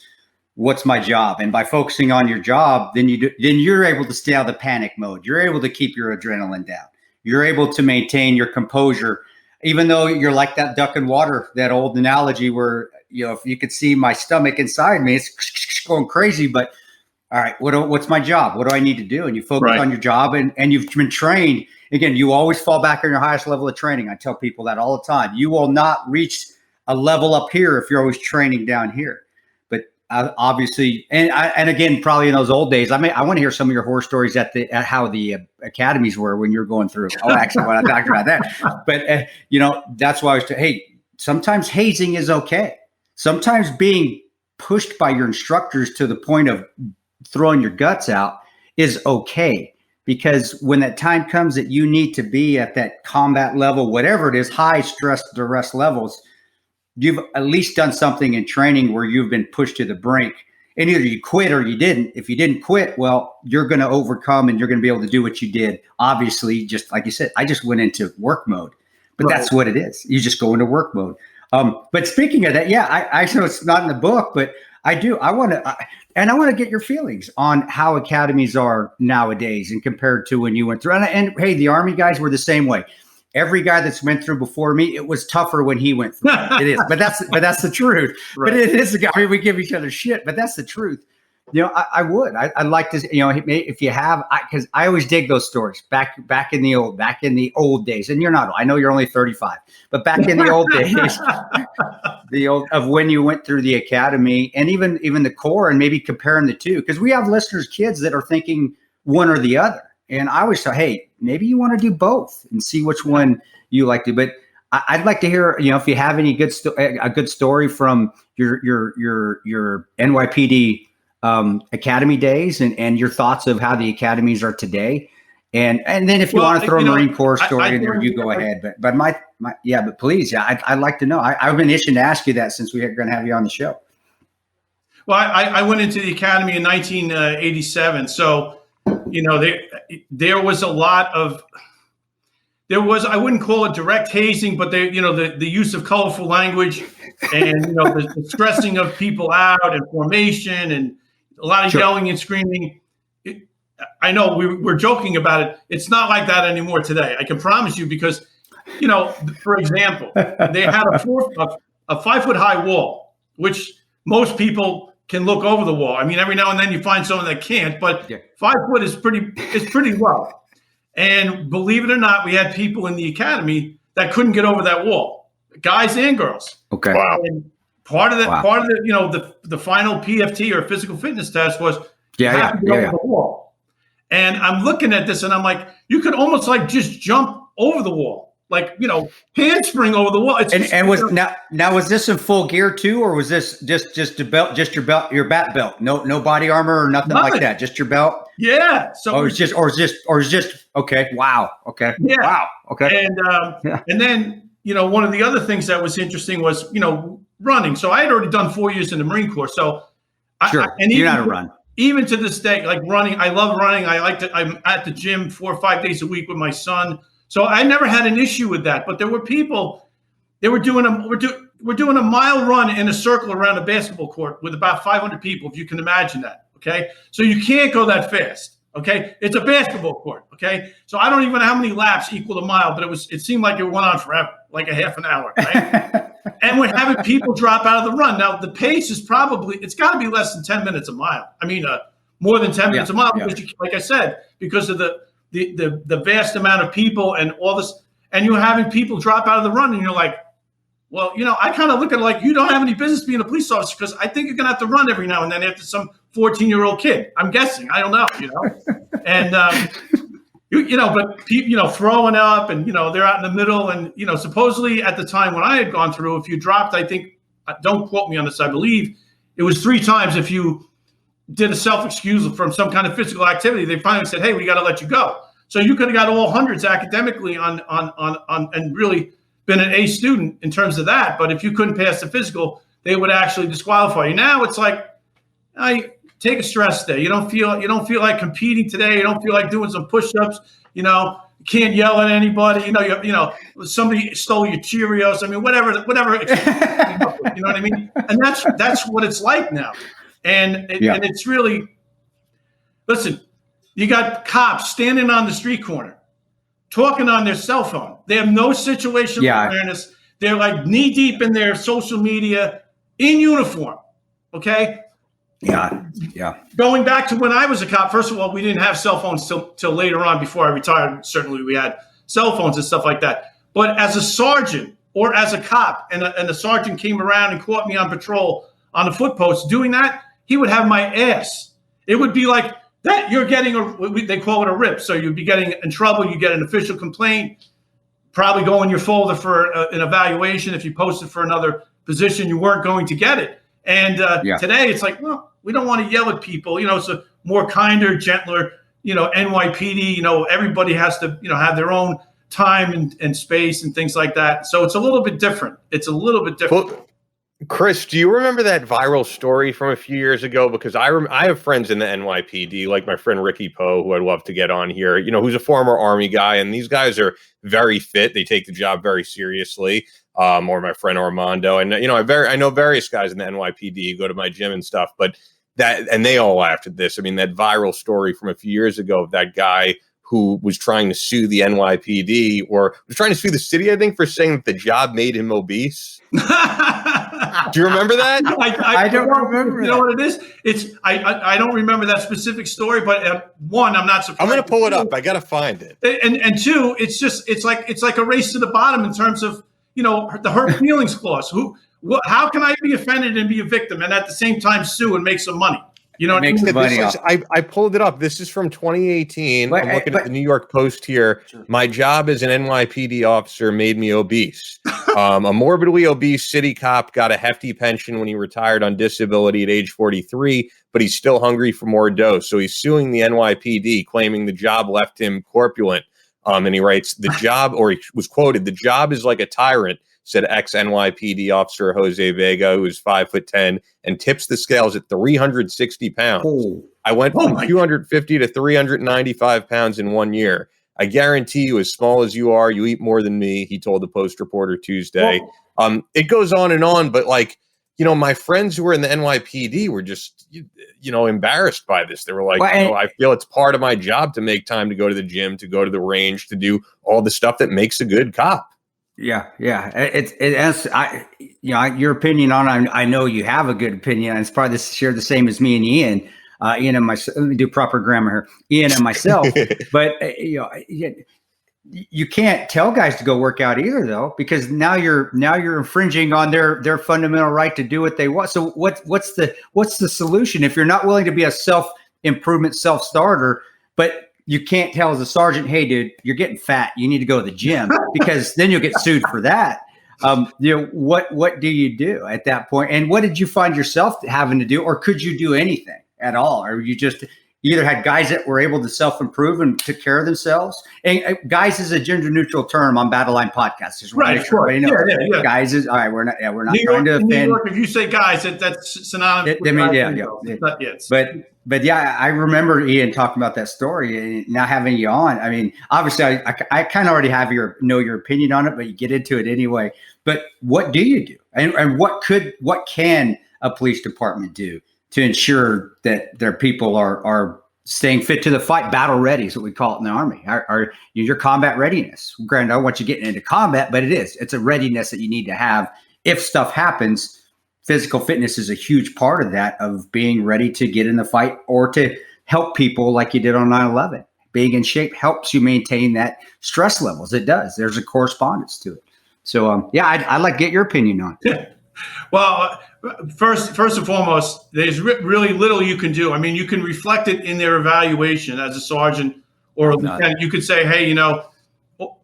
Speaker 5: what's my job? And by focusing on your job, then you're able to stay out of the panic mode. You're able to keep your adrenaline down. You're able to maintain your composure, even though you're like that duck in water, that old analogy where, if you could see my stomach inside me, it's going crazy. But all right, what's my job? What do I need to do? And you focus on your job, and you've been trained. Again, you always fall back on your highest level of training. I tell people that all the time. You will not reach a level up here if you're always training down here. But obviously, and again, probably in those old days, I want to hear some of your horror stories at how the academies were when you're going through. Oh, actually, I want to talk about that. But that's why I was. Hey, sometimes hazing is okay. Sometimes being pushed by your instructors to the point of throwing your guts out is okay. Because when that time comes that you need to be at that combat level, whatever it is, high stress duress levels, you've at least done something in training where you've been pushed to the brink. And either you quit or you didn't. If you didn't quit, well, you're going to overcome and you're going to be able to do what you did. Obviously, just like you said, I just went into work mode. But that's what it is. You just go into work mode. But speaking of that, I know it's not in the book, but I do. I want to get your feelings on how academies are nowadays and compared to when you went through. And hey, the Army guys were the same way. Every guy that's went through before me, it was tougher when he went through. It is, but that's the truth. Right. But it is the guy. I mean, we give each other shit, but that's the truth. I'd like to, if you have, because I always dig those stories back in the old days. And you're not, I know you're only 35, but back in the old days, of when you went through the academy and even the Corps, and maybe comparing the two, because we have listeners, kids that are thinking one or the other. And I always say, hey, maybe you want to do both and see which one you like to. But I'd like to hear, if you have any a good story from your NYPD academy days and your thoughts of how the academies are today. And then if you want to throw a Marine Corps story in there, you go ahead. But please, I'd like to know. I've been itching to ask you that since we're going to have you on the show.
Speaker 6: Well, I went into the academy in 1987. So, there was a lot of, I wouldn't call it direct hazing, but the use of colorful language and, the stressing of people out and formation and a lot of yelling and screaming. I know we're joking about it. It's not like that anymore today. I can promise you, because, for example, they had a 5-foot high wall, which most people can look over the wall. I mean, every now and then you find someone that can't, but 5 foot is pretty low. And believe it or not, we had people in the academy that couldn't get over that wall, guys and girls.
Speaker 5: Okay.
Speaker 6: Wow. And part of the final PFT or physical fitness test was over the wall. And I'm looking at this and I'm like, you could almost like just jump over the wall, like, handspring over the wall.
Speaker 5: Was this in full gear too, or was this just your belt, your bat belt? No body armor or nothing like that, just your belt?
Speaker 6: Yeah. So
Speaker 5: it's just okay. Wow. Okay.
Speaker 6: Yeah.
Speaker 5: Wow. Okay.
Speaker 6: And then, one of the other things that was interesting was, running. So I had already done 4 years in the Marine Corps. So
Speaker 5: you know how to run.
Speaker 6: Even to this day, like running, I love running. I'm at the gym 4 or 5 days a week with my son. So I never had an issue with that. But there were people, they were doing we're doing a mile run in a circle around a basketball court with about 500 people, if you can imagine that. Okay, so you can't go that fast. Okay, it's a basketball court. Okay, so I don't even know how many laps equal a mile, but it seemed like it went on forever, like a half an hour. Right? And we're having people drop out of the run. Now the pace is it's got to be less than 10 minutes a mile. I mean, more than 10 minutes a mile, because like I said, because of the vast amount of people and all this, and you're having people drop out of the run, and you're like, well, I kind of look at it like you don't have any business being a police officer, because I think you're going to have to run every now and then after some 14-year-old kid. I'm guessing. I don't know, And, but, throwing up and, they're out in the middle. And, supposedly at the time when I had gone through, if you dropped, I think, don't quote me on this, I believe it was 3 times if you did a self-excusal from some kind of physical activity, they finally said, hey, we got to let you go. So you could have got all hundreds academically on and really been an A student in terms of that. But if you couldn't pass the physical, they would actually disqualify you. Now it's like, I take a stress day. You don't feel like competing today. You don't feel like doing some push-ups. You can't yell at anybody. Somebody stole your Cheerios. I mean, whatever. You know what I mean? And that's what it's like now. And it's really, listen, you got cops standing on the street corner, talking on their cell phone. They have no situational awareness. They're like knee deep in their social media in uniform. Okay.
Speaker 5: Yeah.
Speaker 6: Going back to when I was a cop, first of all, we didn't have cell phones till later on. Before I retired, certainly we had cell phones and stuff like that. But as a sergeant or as a cop, and the sergeant came around and caught me on patrol on the foot post doing that, he would have my ass. It would be like that. You're getting they call it a rip. So you'd be getting in trouble. You get an official complaint, probably go in your folder for an evaluation. If you posted for another position, you weren't going to get it. And today it's like, well, we don't want to yell at people. It's a more kinder, gentler, NYPD, everybody has to, have their own time and space and things like that. So it's a little bit different. Well,
Speaker 4: Chris, do you remember that viral story from a few years ago? Because I have friends in the NYPD, like my friend Ricky Poe, who I'd love to get on here, who's a former Army guy. And these guys are very fit. They take the job very seriously. Or my friend Armando. And, I know various guys in the NYPD who go to my gym and stuff, and they all laughed at this. I mean, that viral story from a few years ago of that guy who was trying to sue the NYPD, or was trying to sue the city, I think, for saying that the job made him obese. Do you remember that?
Speaker 5: I don't remember.
Speaker 6: You know what it is? I don't remember that specific story, but one, I'm not surprised.
Speaker 4: I'm going to pull it up. I got to find it.
Speaker 6: And two, it's like a race to the bottom in terms of, the hurt feelings clause. How can I be offended and be a victim and at the same time sue and make some money? You know what I mean?
Speaker 4: I pulled it up. This is from 2018. I'm looking at the New York Post here. Sure. My job as an NYPD officer made me obese. A morbidly obese city cop got a hefty pension when he retired on disability at age 43, but he's still hungry for more dough. So he's suing the NYPD, claiming the job left him corpulent. And he writes, he was quoted, "The job is like a tyrant," said ex-NYPD officer Jose Vega, who is 5'10" and tips the scales at 360 pounds. Oh. I went from 250 to 395 pounds in 1 year. I guarantee you, as small as you are, you eat more than me, he told the Post reporter Tuesday. It goes on, but my friends who were in the NYPD were just, embarrassed by this. They were like, I feel it's part of my job to make time to go to the gym, to go to the range, to do all the stuff that makes a good cop.
Speaker 5: Yeah. Your opinion on, I know you have a good opinion. And it's probably shared the same as me and Ian. Ian and myself, let me do proper grammar here. Ian and myself, but you can't tell guys to go work out either, though, because now you're infringing on their fundamental right to do what they want. So what's the solution if you're not willing to be a self-improvement, self-starter, but you can't tell as a sergeant, hey, dude, you're getting fat. You need to go to the gym, because then you'll get sued for that. What do you do at that point? And what did you find yourself having to do, or could you do anything at all? Or you just either had guys that were able to self-improve and took care of themselves? And guys is a gender-neutral term on Battleline podcast. Just
Speaker 6: right, sure.
Speaker 5: Yeah. Guys is all right. We're not trying to offend. New
Speaker 6: York, if you say guys, that's synonymous.
Speaker 5: But yeah, I remember Ian talking about that story, and now having you on. I mean, obviously, I kind of already have your opinion on it, but you get into it anyway. But what do you do And what can a police department do to ensure that their people are staying fit to the fight, battle ready is what we call it in the Army, are your combat readiness. Granted, I don't want you getting into combat, but it's a readiness that you need to have if stuff happens. Physical fitness is a huge part of that, of being ready to get in the fight or to help people like you did on 9/11. Being in shape helps you maintain that stress levels. It does. There's a correspondence to it. So, I'd like to get your opinion on it.
Speaker 6: Well, first and foremost, there's really little you can do. I mean, you can reflect it in their evaluation as a sergeant or a lieutenant. You could say, hey,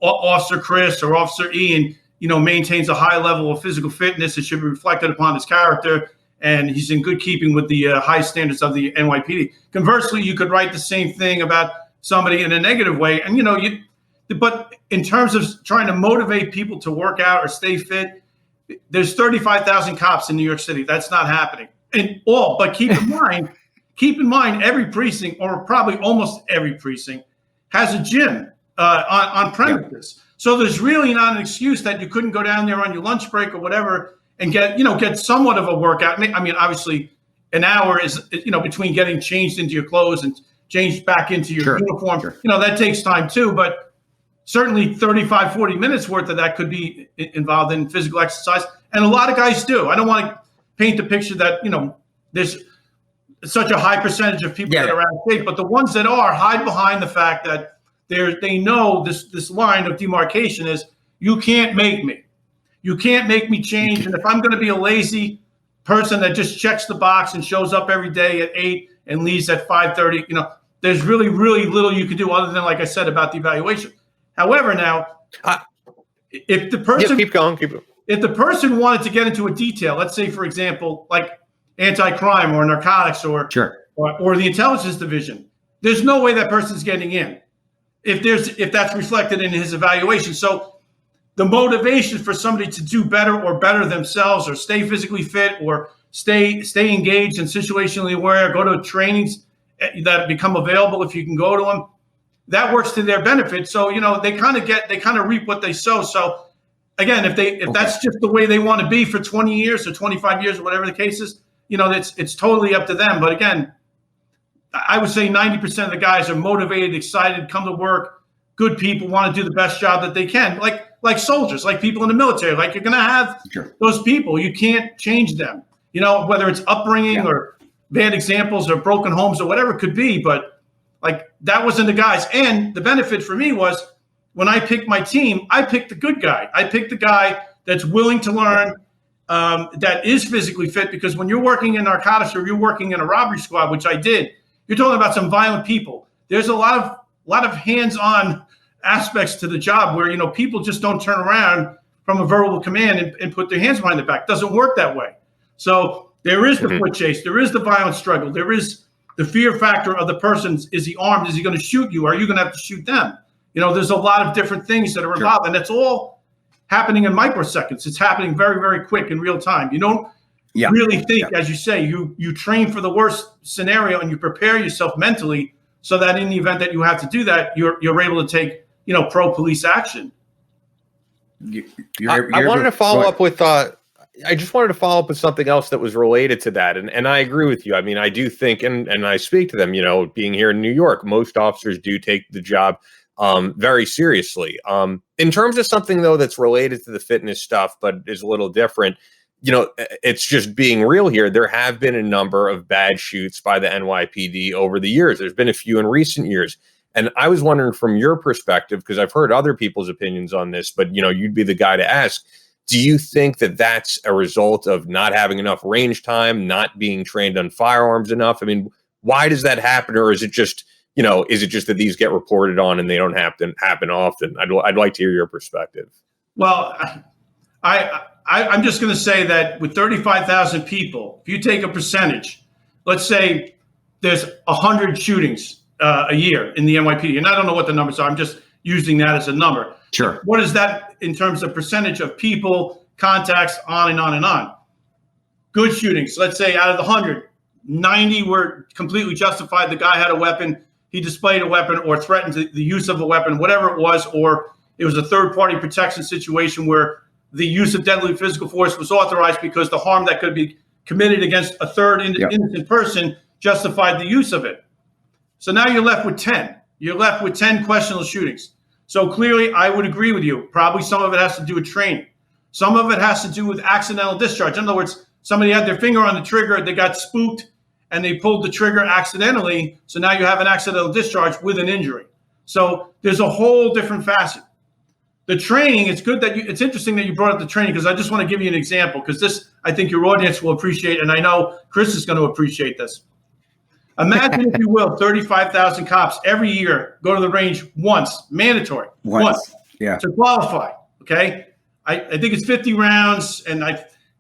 Speaker 6: Officer Chris or Officer Ian, maintains a high level of physical fitness. It should be reflected upon his character, and he's in good keeping with the high standards of the NYPD. Conversely, you could write the same thing about somebody in a negative way. And, but in terms of trying to motivate people to work out or stay fit, there's 35,000 cops in New York City. That's not happening. But keep in mind, every precinct, or probably almost every precinct, has a gym on premises. Yeah. So there's really not an excuse that you couldn't go down there on your lunch break or whatever and get somewhat of a workout. I mean, obviously, an hour is between getting changed into your clothes and changed back into your uniform. Sure. That takes time too, but certainly 35, 40 minutes worth of that could be involved in physical exercise. And a lot of guys do. I don't want to paint the picture that, there's such a high percentage of people that are out of shape, but the ones that are hide behind the fact that they know this line of demarcation is, you can't make me. You can't make me change. And if I'm going to be a lazy person that just checks the box and shows up every day at 8 and leaves at 5:30, there's really, really little you can do other than, like I said, about the evaluation. However, now, if the person
Speaker 4: keep going.
Speaker 6: If the person wanted to get into a detail, let's say, for example, like anti-crime or narcotics or the intelligence division, there's no way that person's getting in if that's reflected in his evaluation. So the motivation for somebody to do better or better themselves, or stay physically fit, or stay engaged and situationally aware, go to trainings that become available if you can go to them, that works to their benefit. So, they kind of reap what they sow. So again, if that's just the way they want to be for 20 years or 25 years or whatever the case is, it's totally up to them. But again, I would say 90% of the guys are motivated, excited, come to work, good people, want to do the best job that they can. Like soldiers, like people in the military, like you're going to have those people. You can't change them, whether it's upbringing or bad examples or broken homes or whatever it could be. But like, that wasn't the guys. And the benefit for me was, when I picked my team, I picked the good guy. I picked the guy that's willing to learn, that is physically fit, because when you're working in narcotics or you're working in a robbery squad, which I did, you're talking about some violent people. There's a lot of hands-on aspects to the job where, people just don't turn around from a verbal command and put their hands behind their back. It doesn't work that way. So there is the foot chase. There is the violent struggle. There is the fear factor of the person. Is he armed? Is he going to shoot you? Are you going to have to shoot them? There's a lot of different things that are involved, and it's all happening in microseconds. It's happening very, very quick in real time. You don't really think, as you say, you train for the worst scenario and you prepare yourself mentally so that in the event that you have to do that, you're able to take, pro-police action.
Speaker 4: I wanted to follow up with I just wanted to follow up with something else that was related to that. And I agree with you. I mean, I do think, and I speak to them, being here in New York, most officers do take the job very seriously. In terms of something, though, that's related to the fitness stuff, but is a little different, it's just being real here. There have been a number of bad shoots by the NYPD over the years. There's been a few in recent years. And I was wondering, from your perspective, because I've heard other people's opinions on this, but, you'd be the guy to ask, do you think that that's a result of not having enough range time, not being trained on firearms enough? I mean, why does that happen? Or is it just, that these get reported on and they don't happen often? I'd like to hear your perspective.
Speaker 6: Well, I'm just going to say that with 35,000 people, if you take a percentage, let's say there's 100 shootings a year in the NYPD, and I don't know what the numbers are. I'm just using that as a number.
Speaker 5: Sure.
Speaker 6: What is that in terms of percentage of people, contacts, on and on and on? Good shootings. Let's say out of the 100, 90 were completely justified. The guy had a weapon. He displayed a weapon or threatened the use of a weapon, whatever it was, or it was a third-party protection situation where the use of deadly physical force was authorized because the harm that could be committed against a third innocent person justified the use of it. So now you're left with 10. You're left with 10 questionable shootings. So clearly, I would agree with you. Probably some of it has to do with training. Some of it has to do with accidental discharge. In other words, somebody had their finger on the trigger, they got spooked, and they pulled the trigger accidentally. So now you have an accidental discharge with an injury. So there's a whole different facet. The training, it's good that it's interesting that you brought up the training, because I just want to give you an example, because this, I think your audience will appreciate, and I know Chris is going to appreciate this. Imagine, if you will, 35,000 cops every year go to the range once, mandatory, once to qualify. Okay, I think it's 50 rounds, and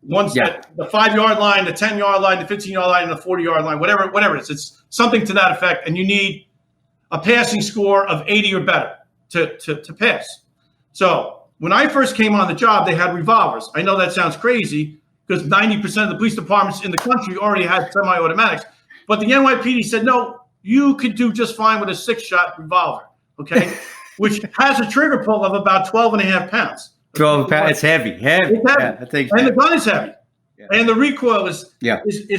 Speaker 6: once at the 5-yard line, the 10-yard line, the 15-yard line, and the 40-yard line, whatever it is, it's something to that effect, and you need a passing score of 80 or better to pass. So when I first came on the job, they had revolvers. I know that sounds crazy, because 90% of the police departments in the country already had semi-automatics. But the NYPD said, no, you could do just fine with a 6-shot revolver, okay, which has a trigger pull of about 12 and a half pounds.
Speaker 5: 12 pounds. It's heavy. It's heavy. Yeah, I think.
Speaker 6: And the gun is heavy. Yeah. And the recoil is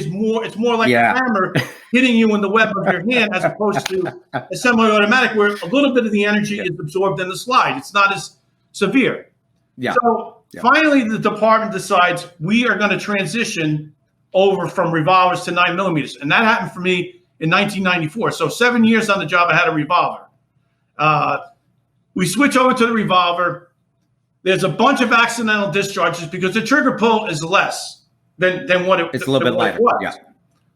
Speaker 6: more. It's more like a hammer hitting you in the web of your hand, as opposed to a semi-automatic, where a little bit of the energy is absorbed in the slide. It's not as severe. Yeah. So finally, the department decides we are going to transition over from revolvers to 9mm, and that happened for me in 1994. So 7 years on the job, I had a revolver. We switch over to the revolver. There's a bunch of accidental discharges because the trigger pull is less than what it's a little bit lighter. Yeah.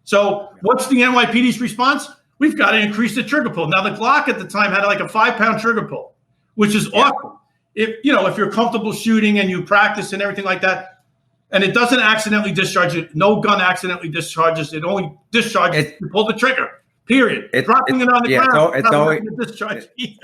Speaker 6: So what's the NYPD's response? We've got to increase the trigger pull. Now the Glock at the time had like a 5-pound trigger pull, which is awesome. If you're comfortable shooting and you practice and everything like that, and it doesn't accidentally discharge it. No gun accidentally discharges. It only discharges if you pull the trigger. Period. Dropping it on the ground.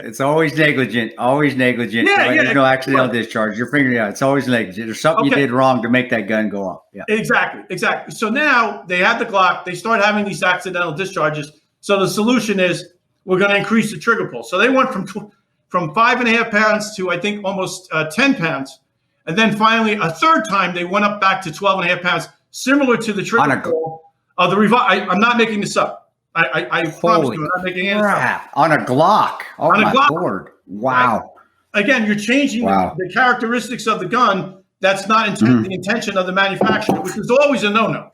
Speaker 5: It's always negligent. Always negligent. There's no accidental discharge. Your finger, it's always negligent. There's something you did wrong to make that gun go off. Yeah.
Speaker 6: Exactly. So now they have the Glock. They start having these accidental discharges. So the solution is we're going to increase the trigger pull. So they went from 5.5 pounds to, I think, almost 10 pounds. And then finally, a third time, they went up back to 12.5 pounds, similar to the trigger pull of the revolver. I'm not making this up. I promise you, I'm not making any up.
Speaker 5: On a Glock. Oh, on a Glock. Lord. Wow.
Speaker 6: Right? Again, you're changing the characteristics of the gun. That's not the intention of the manufacturer, which is always a no-no.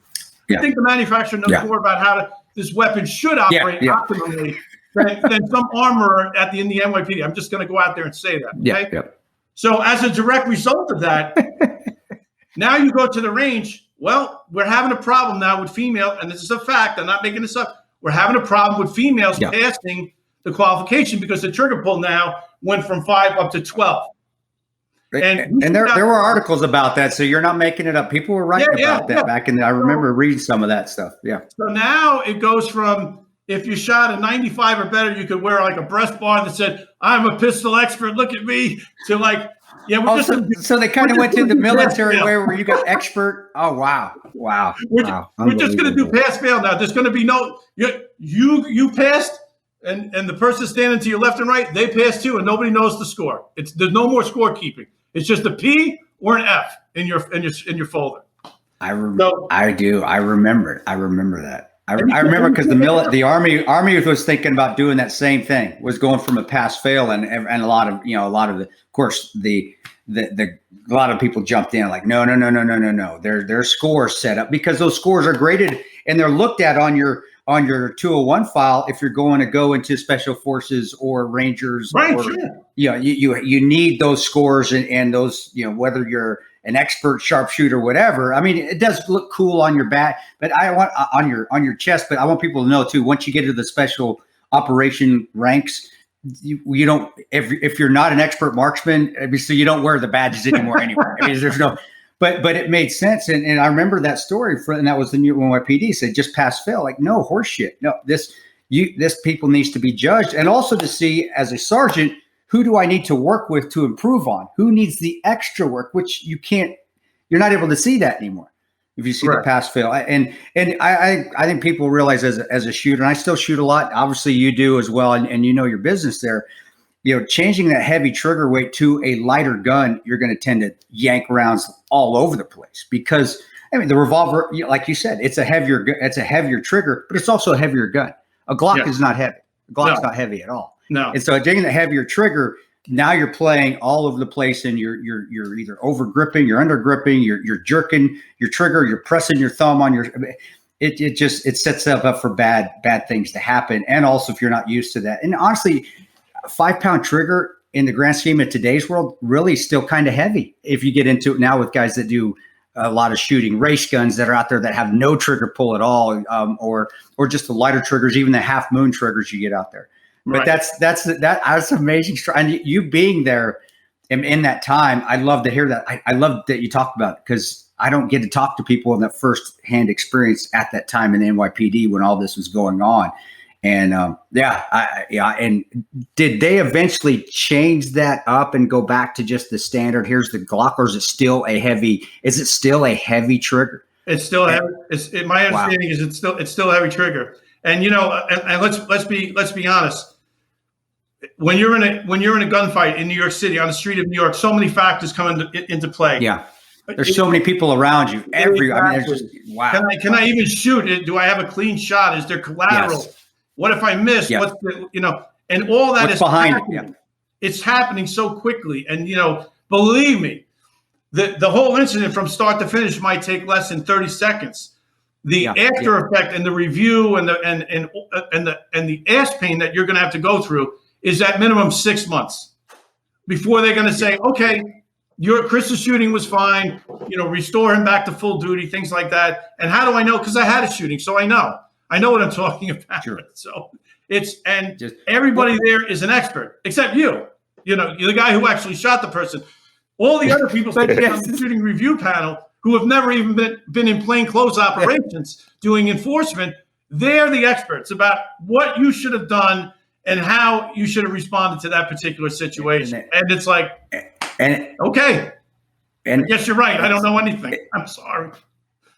Speaker 6: I think the manufacturer knows more about how this weapon should operate optimally than some armorer in the NYPD. I'm just going to go out there and say that. Okay? Yeah. So as a direct result of that, now you go to the range. Well, we're having a problem now with female, and this is a fact. I'm not making this up. We're having a problem with females passing the qualification because the trigger pull now went from 5 up to 12.
Speaker 5: And there were articles about that, so you're not making it up. People were writing about that back in. I remember reading some of that stuff. Yeah.
Speaker 6: So now it goes from, if you shot a 95 or better, you could wear like a breast bar that said, "I'm a pistol expert. Look at me." To like,
Speaker 5: so they kind of went to the military way where you got expert. Oh wow.
Speaker 6: We're just going to do pass fail now. There's going to be no you passed, and the person standing to your left and right, they passed too, and nobody knows the score. There's no more scorekeeping. It's just a P or an F in your folder.
Speaker 5: I do. I remember that. I remember because the army was thinking about doing that same thing, was going from a pass fail, and a lot of of course a lot of people jumped in like no. Their scores set up because those scores are graded and they're looked at on your 201 file if you're going to go into special forces or Rangers.
Speaker 6: Right.
Speaker 5: Or,
Speaker 6: sure.
Speaker 5: You need those scores and those, whether you're an expert sharpshooter, whatever. I mean, it does look cool on your back, but I want on your chest. But I want people to know too. Once you get to the special operation ranks, you don't. If you're not an expert marksman, obviously you don't wear the badges anymore. Anyway, I mean, there's no. But it made sense, and I remember that story and that was the new NYPD said just pass fail. Like no horse shit. No, this people needs to be judged, and also to see as a sergeant. Who do I need to work with to improve on? Who needs the extra work, which you're not able to see that anymore if you see the pass fail. And I think people realize as a shooter, and I still shoot a lot. Obviously you do as well. And you know your business there. changing that heavy trigger weight to a lighter gun, you're going to tend to yank rounds all over the place because the revolver, like you said, it's a heavier trigger, but it's also a heavier gun. A Glock is not heavy. A Glock's not heavy at all.
Speaker 6: No.
Speaker 5: And so taking the heavier trigger, now you're playing all over the place, and you're either over gripping, you're under gripping, you're jerking your trigger, you're pressing your thumb on your. It sets up for bad things to happen, and also if you're not used to that. And honestly, a 5-pound trigger in the grand scheme of today's world really still kind of heavy. If you get into it now with guys that do a lot of shooting, race guns that are out there that have no trigger pull at all, or just the lighter triggers, even the half moon triggers you get out there. But that's amazing. And you being there in that time, I love to hear that. I love that you talked about it because I don't get to talk to people in that first-hand experience at that time in the NYPD when all this was going on. And and did they eventually change that up and go back to just the standard? Here's the Glock, or is it still a heavy? Is it still a heavy trigger?
Speaker 6: It's still heavy. My understanding is it's still a heavy trigger. And and let's be honest. When you're in a gunfight in New York City on the street of New York, so many factors come into play.
Speaker 5: Yeah, there's so many people around you. Wow.
Speaker 6: Can I even shoot? Do I have a clean shot? Is there collateral?
Speaker 5: Yes.
Speaker 6: What if I miss?
Speaker 5: Yeah.
Speaker 6: And all that
Speaker 5: What's
Speaker 6: is
Speaker 5: behind
Speaker 6: happening.
Speaker 5: it? Yeah.
Speaker 6: It's happening so quickly, and believe me, the whole incident from start to finish might take less than 30 seconds. The after effect and the review and the ass pain that you're going to have to go through is at minimum 6 months before they're going to say, okay, Chris's shooting was fine, restore him back to full duty, things like that. And how do I know? Because I had a shooting, so I know what I'm talking about. Sure. So everybody there is an expert except you. You're the guy who actually shot the person. All the other people sitting on the shooting review panel who have never even been in plainclothes operations doing enforcement, they're the experts about what you should have done and how you should have responded to that particular situation. And it's like, okay, and yes, you're right. I don't know anything. I'm sorry.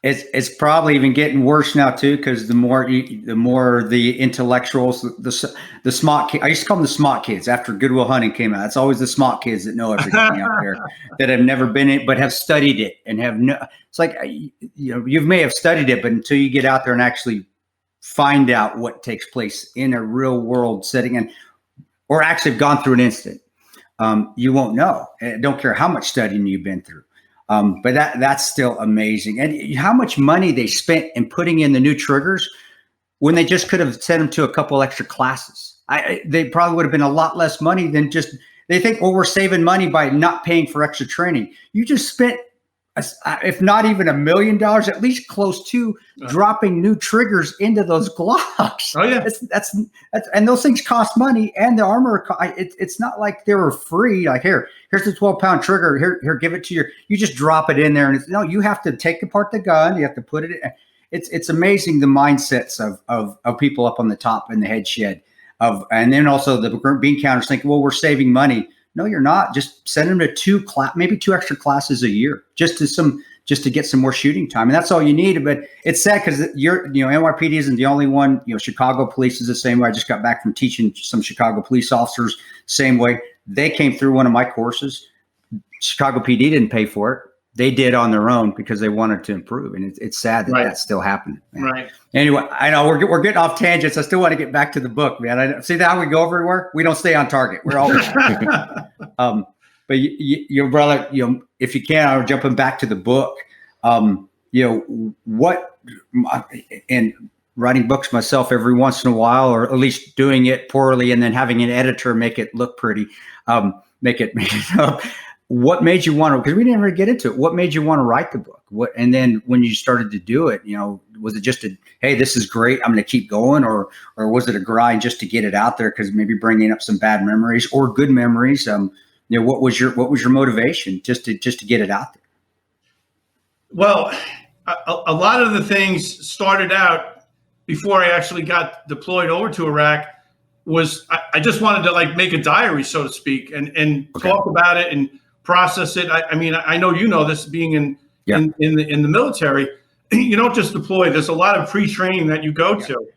Speaker 5: It's probably even getting worse now too, because the more the intellectuals, the smart kids, I used to call them the smart kids after Good Will Hunting came out. It's always the smart kids that know everything out there that have never been in, but have studied it and have no. It's like you may have studied it, but until you get out there and actually find out what takes place in a real world setting or actually have gone through an incident, you won't know. I don't care how much studying you've been through. But that's still amazing. And how much money they spent in putting in the new triggers when they just could have sent them to a couple extra classes. They probably would have been a lot less money than just, they think, well, we're saving money by not paying for extra training. You just spent, if not even $1 million, at least close to dropping new triggers into those Glocks.
Speaker 6: Oh yeah,
Speaker 5: that's and those things cost money, and the armor. It's not like they were free. Like here's the 12-pound trigger. Here, give it to you just drop it in there, and no, you have to take apart the gun. You have to put it in. It's amazing the mindsets of people up on the top in the head shed and then also the bean counters thinking, well, we're saving money. No, you're not. Just send them to maybe 2 extra classes a year, just to get some more shooting time, and that's all you need. But it's sad because NYPD isn't the only one. Chicago police is the same way. I just got back from teaching some Chicago police officers, same way. They came through one of my courses. Chicago PD didn't pay for it. They did on their own because they wanted to improve, and it's sad that that's still happening. Man.
Speaker 6: Right.
Speaker 5: Anyway, I know we're getting off tangents. I still want to get back to the book, man. See how we go everywhere? We don't stay on target. We're always. But your brother, if you can, I'm jumping back to the book. What and writing books myself every once in a while, or at least doing it poorly, and then having an editor make it look pretty, make it up. What made you want to? Because we didn't really get into it. What made you want to write the book? And then when you started to do it, was it just hey, this is great, I'm going to keep going, or was it a grind just to get it out there? Because maybe bringing up some bad memories or good memories. What was your motivation just to get it out there?
Speaker 6: Well, a lot of the things started out before I actually got deployed over to Iraq. I just wanted to make a diary, so to speak, and talk about it and process it. I mean, I know this being in the military. You don't just deploy. There's a lot of pre-training that you go to.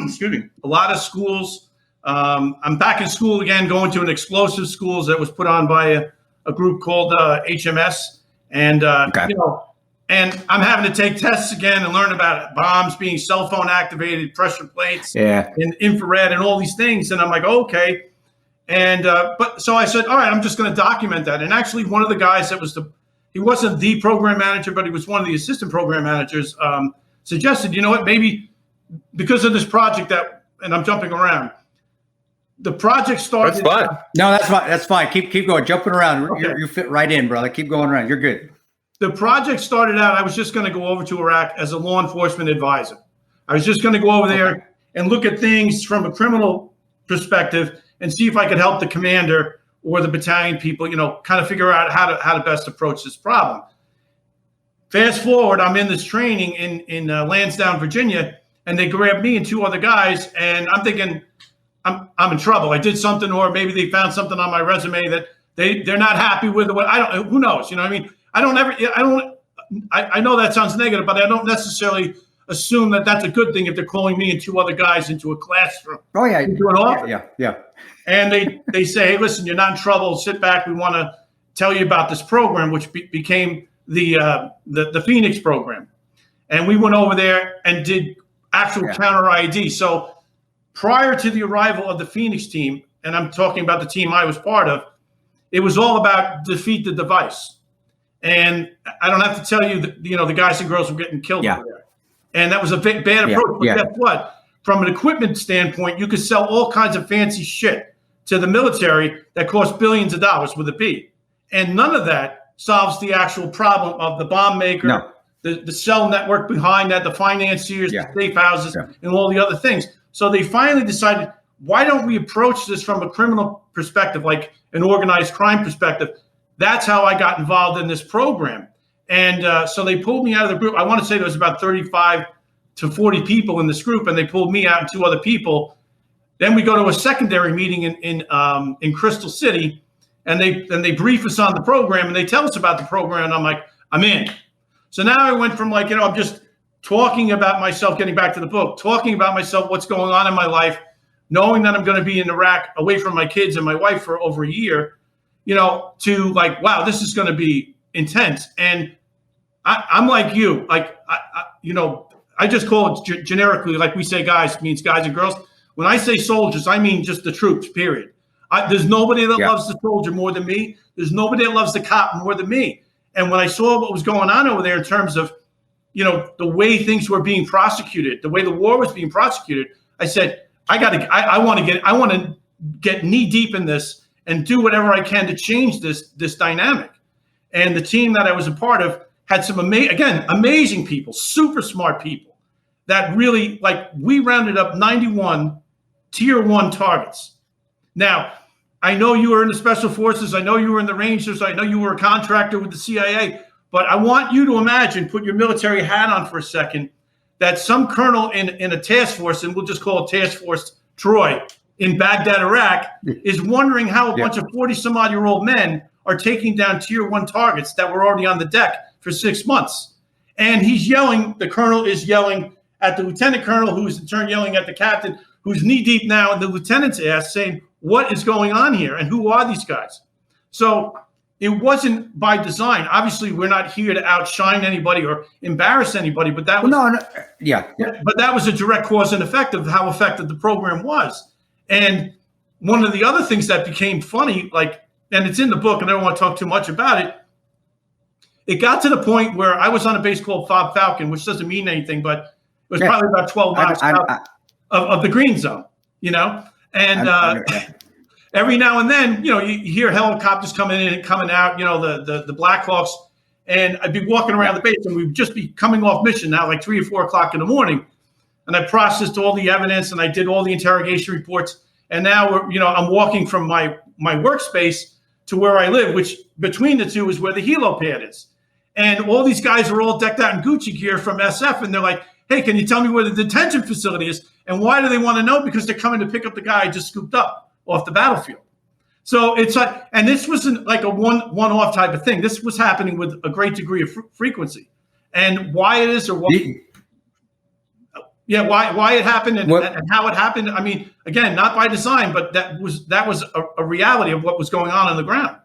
Speaker 6: Excuse me. A lot of schools, I'm back in school again, going to an explosive schools that was put on by a group called HMS. And, and I'm having to take tests again and learn about bombs being cell phone activated, pressure plates, and infrared and all these things. And I'm like, okay. And but so I said, all right, I'm just going to document that. And actually, one of the guys that was he wasn't the program manager, but he was one of the assistant program managers, suggested, you know what, maybe because of this project and I'm jumping around, the project started.
Speaker 4: That's fine.
Speaker 5: No, that's fine. That's fine. Keep going. Jumping around.
Speaker 6: Okay.
Speaker 5: You fit right in, brother. Keep going around. You're good.
Speaker 6: The project started out, I was just going to go over to Iraq as a law enforcement advisor. I was just going to go over there and look at things from a criminal perspective and see if I could help the commander or the battalion people, kind of figure out how to best approach this problem. Fast forward, I'm in this training in Lansdowne, Virginia, and they grabbed me and two other guys, and I'm thinking, I'm in trouble. I did something, or maybe they found something on my resume that they're not happy with. Who knows? You know what I mean? I know that sounds negative, but I don't necessarily assume that that's a good thing if they're calling me and two other guys into a classroom.
Speaker 5: Oh yeah,
Speaker 6: into an office.
Speaker 5: Yeah.
Speaker 6: And they say, hey, listen, you're not in trouble. Sit back. We want to tell you about this program, which became the Phoenix program. And we went over there and did actual counter ID. So prior to the arrival of the Phoenix team, and I'm talking about the team I was part of, it was all about defeat the device. And I don't have to tell you that, the guys and girls were getting killed over there. And that was a bad approach. But guess what? From an equipment standpoint, you could sell all kinds of fancy shit to the military that costs billions of dollars with a B. And none of that solves the actual problem of the bomb maker, the cell network behind that, the financiers, the safe houses, and all the other things. So they finally decided, why don't we approach this from a criminal perspective, like an organized crime perspective? That's how I got involved in this program. And so they pulled me out of the group. I want to say there was about 35 to 40 people in this group, and they pulled me out and two other people. Then we go to a secondary meeting in Crystal City, and they brief us on the program, and they tell us about the program, and I'm like, I'm in. So now I went from I'm just talking about myself, getting back to the book, talking about myself, what's going on in my life, knowing that I'm going to be in Iraq away from my kids and my wife for over a year, to wow, this is going to be intense. And I'm like you, I just call it generically, like we say guys, means guys and girls. When I say soldiers, I mean just the troops, period. There's nobody that loves the soldier more than me. There's nobody that loves the cop more than me. And when I saw what was going on over there in terms of, the way things were being prosecuted, the way the war was being prosecuted, I said, I want to get knee deep in this and do whatever I can to change this dynamic. And the team that I was a part of had some amazing people, super smart people that really, we rounded up 91 tier 1 targets. Now, I know you were in the special forces. I know you were in the Rangers. I know you were a contractor with the CIA, but I want you to imagine, put your military hat on for a second, that some colonel in a task force, and we'll just call it Task Force Troy, in Baghdad, Iraq, is wondering how a bunch of 40-some-odd-year-old men are taking down tier 1 targets that were already on the deck for 6 months. And he's yelling, the colonel is yelling at the lieutenant colonel, who's in turn yelling at the captain, who's knee-deep now in the lieutenant's ass, saying, what is going on here? And who are these guys? So it wasn't by design. Obviously, we're not here to outshine anybody or embarrass anybody, but that was But that was a direct cause and effect of how effective the program was. And one of the other things that became funny, and it's in the book, and I don't want to talk too much about it. It got to the point where I was on a base called Fob Falcon, which doesn't mean anything, but it was probably about 12 miles south of the green zone, And every now and then, you hear helicopters coming in and coming out, the Black Hawks. And I'd be walking around the base, and we'd just be coming off mission now, 3 or 4 o'clock in the morning. And I processed all the evidence, and I did all the interrogation reports. And now I'm walking from my workspace to where I live, which between the two is where the helo pad is. And all these guys are all decked out in Gucci gear from SF, and they're like, hey, can you tell me where the detention facility is? And why do they want to know? Because they're coming to pick up the guy I just scooped up off the battlefield. So it's and this wasn't like a one-off type of thing. This was happening with a great degree of frequency. And why it is, or what? Yeah, why it happened and how it happened. I mean, again, not by design, but that was a reality of what was going on the ground.